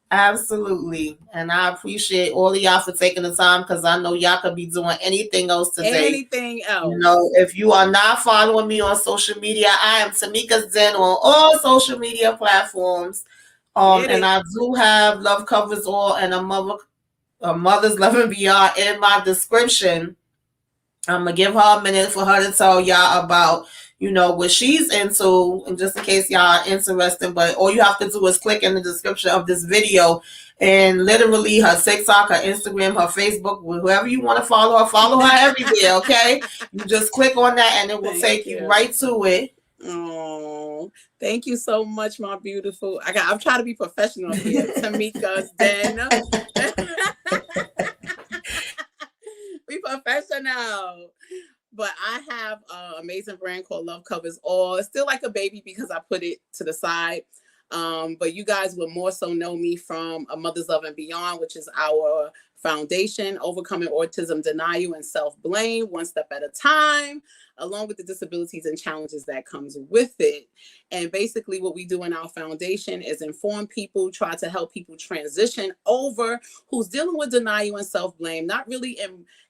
Absolutely. And I appreciate all of y'all for taking the time because I know y'all could be doing anything else today. Anything else. You know, if you are not following me on social media, I am Tamika's Den on all social media platforms. And I do have Love Covers All and a Mother's Love and Beyond in my description. I'm going to give her a minute for her to tell y'all about, you know, what she's into, and just in case y'all are interested. But all you have to do is click in the description of this video And literally her TikTok, her Instagram, her Facebook, whoever you want to follow her everywhere, okay? You just click on that and it will take you right to it. Oh, thank you so much, my beautiful. I'm trying to be professional here. Tamika's Den. We professional. But I have an amazing brand called Love Covers All. It's still like a baby because I put it to the side. But you guys will more so know me from A Mother's Love and Beyond, which is our foundation, overcoming autism denial and self-blame, one step at a time, along with the disabilities and challenges that comes with it. And basically what we do in our foundation is inform people, try to help people transition over who's dealing with denial and self-blame, not really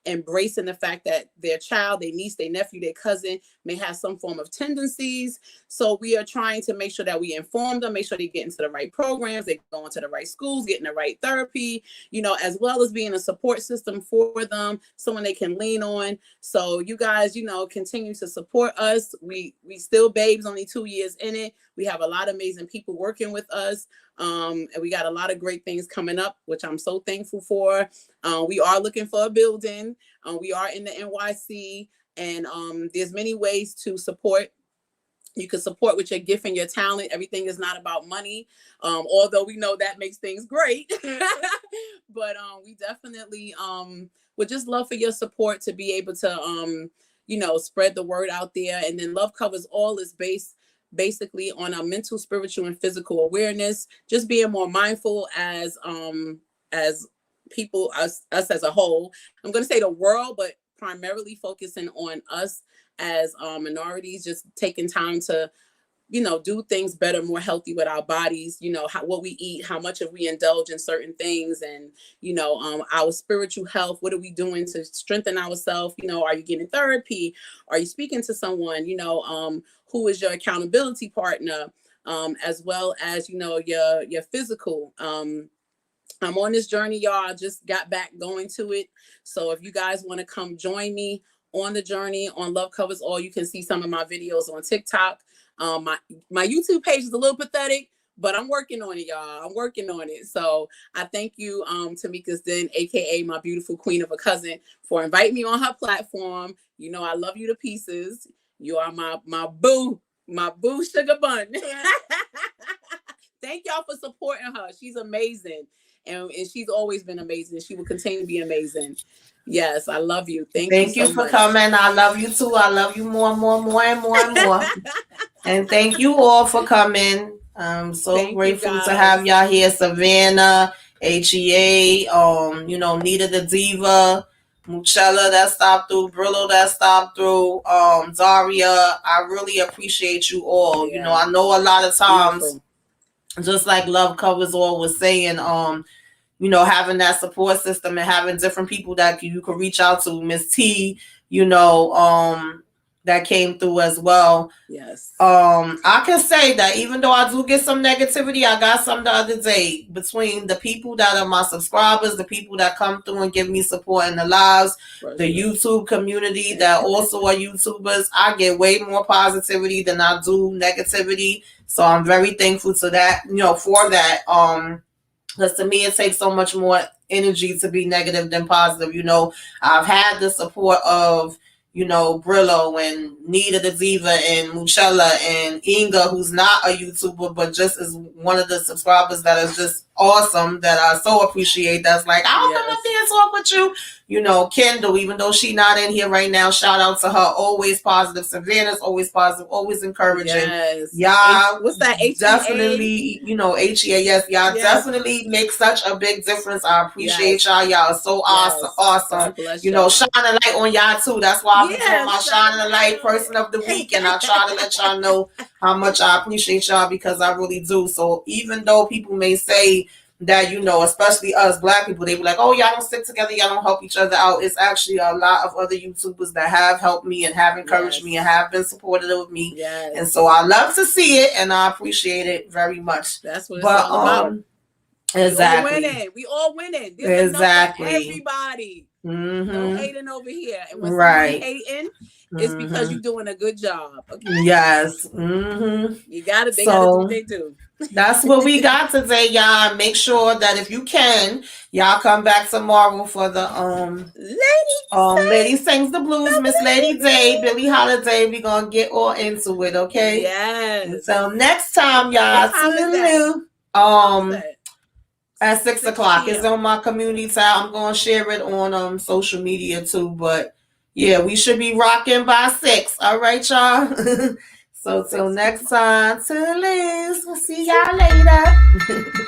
embracing the fact that their child, their niece, their nephew, their cousin may have some form of tendencies. So we are trying to make sure that we inform them, make sure they get into the right programs, they go into the right schools, getting the right therapy, you know, as well as being a support system for them, someone they can lean on. So you guys, you know, continue to support us. We still babes, only 2 years in it. We have a lot of amazing people working with us. And we got a lot of great things coming up, which I'm so thankful for. We are looking for a building. We are in the NYC, and there's many ways to support. You can support with your gift and your talent. Everything is not about money, although we know that makes things great. But we definitely would just love for your support to be able to, you know, spread the word out there. And then Love Covers All is basically on our mental, spiritual, and physical awareness, just being more mindful as people, us as a whole. I'm going to say the world, but primarily focusing on us as minorities, just taking time to, you know, do things better, more healthy with our bodies, you know, what we eat, how much of we indulge in certain things, and, you know, our spiritual health. What are we doing to strengthen ourselves? You know, are you getting therapy? Are you speaking to someone, you know, who is your accountability partner, as well as, you know, your physical. I'm on this journey, y'all. I just got back going to it. So if you guys want to come join me on the journey on Love Covers All, you can see some of my videos on TikTok. My YouTube page is a little pathetic, but I'm working on it, y'all. I'm working on it. So I thank you, Tamika's Den, aka my beautiful queen of a cousin, for inviting me on her platform. You know I love you to pieces. You are my boo sugar bun. Thank y'all for supporting her. She's amazing. And she's always been amazing. She will continue to be amazing. Yes, I love you. Thank you so for much. coming. I love you too. I love you more and more and more and more and more. And thank you all for coming. I'm so grateful to have y'all here. Savannah, HEA, you know, Nita the Diva, Muchella that stopped through, Brillo that stopped through, Zaria. I really appreciate you all. Yeah. You know, I know a lot of times, just like Love Covers All was saying, you know, having that support system and having different people that you could reach out to. Miss T, you know, that came through as well. Yes. I can say that even though I do get some negativity, I got some the other day between the people that are my subscribers, the people that come through and give me support in the lives, the YouTube community that also are YouTubers. I get way more positivity than I do negativity. So I'm very thankful to that, you know, for that. Because to me, it takes so much more energy to be negative than positive. You know, I've had the support of, you know, Brillo and Nita the Diva and Muchella and Inga, who's not a YouTuber, but just is one of the subscribers that is just awesome, that I so appreciate. That's like, I'll come up there and talk with you. You know, Kendall, even though she's not in here right now, shout out to her. Always positive. Savannah's always positive, always encouraging. Yes. Y'all, what's that? HEA? Definitely, you know, HEA. Yes, y'all definitely make such a big difference. I appreciate y'all. Y'all are so awesome. You know, shine a light on y'all too. That's why I'm doing my Shine a Light Person of the Week, and I try to let y'all know how much I appreciate y'all, because I really do. So even though people may say that, you know, especially us Black people, they be like, oh, y'all don't stick together, y'all don't help each other out. It's actually a lot of other YouTubers that have helped me and have encouraged me and have been supportive of me. Yes. And so I love to see it, and I appreciate it very much. That's what it's all about. Exactly. We all winning. There's enough for everybody. No hating over here. And when somebody hating, it's because you're doing a good job. Okay? Yes. They gotta do what they do. That's what we got today, y'all. Make sure that if you can, y'all come back tomorrow for the Lady Sings the Blues, Miss Lady Day, Billie Holiday. We're gonna get all into it, okay? Yes. Until next time, y'all. At 6 o'clock. It's on my community tab. I'm gonna share it on social media too. But yeah, we should be rocking by 6. All right, y'all. So till next time, till Liz. We'll see y'all later.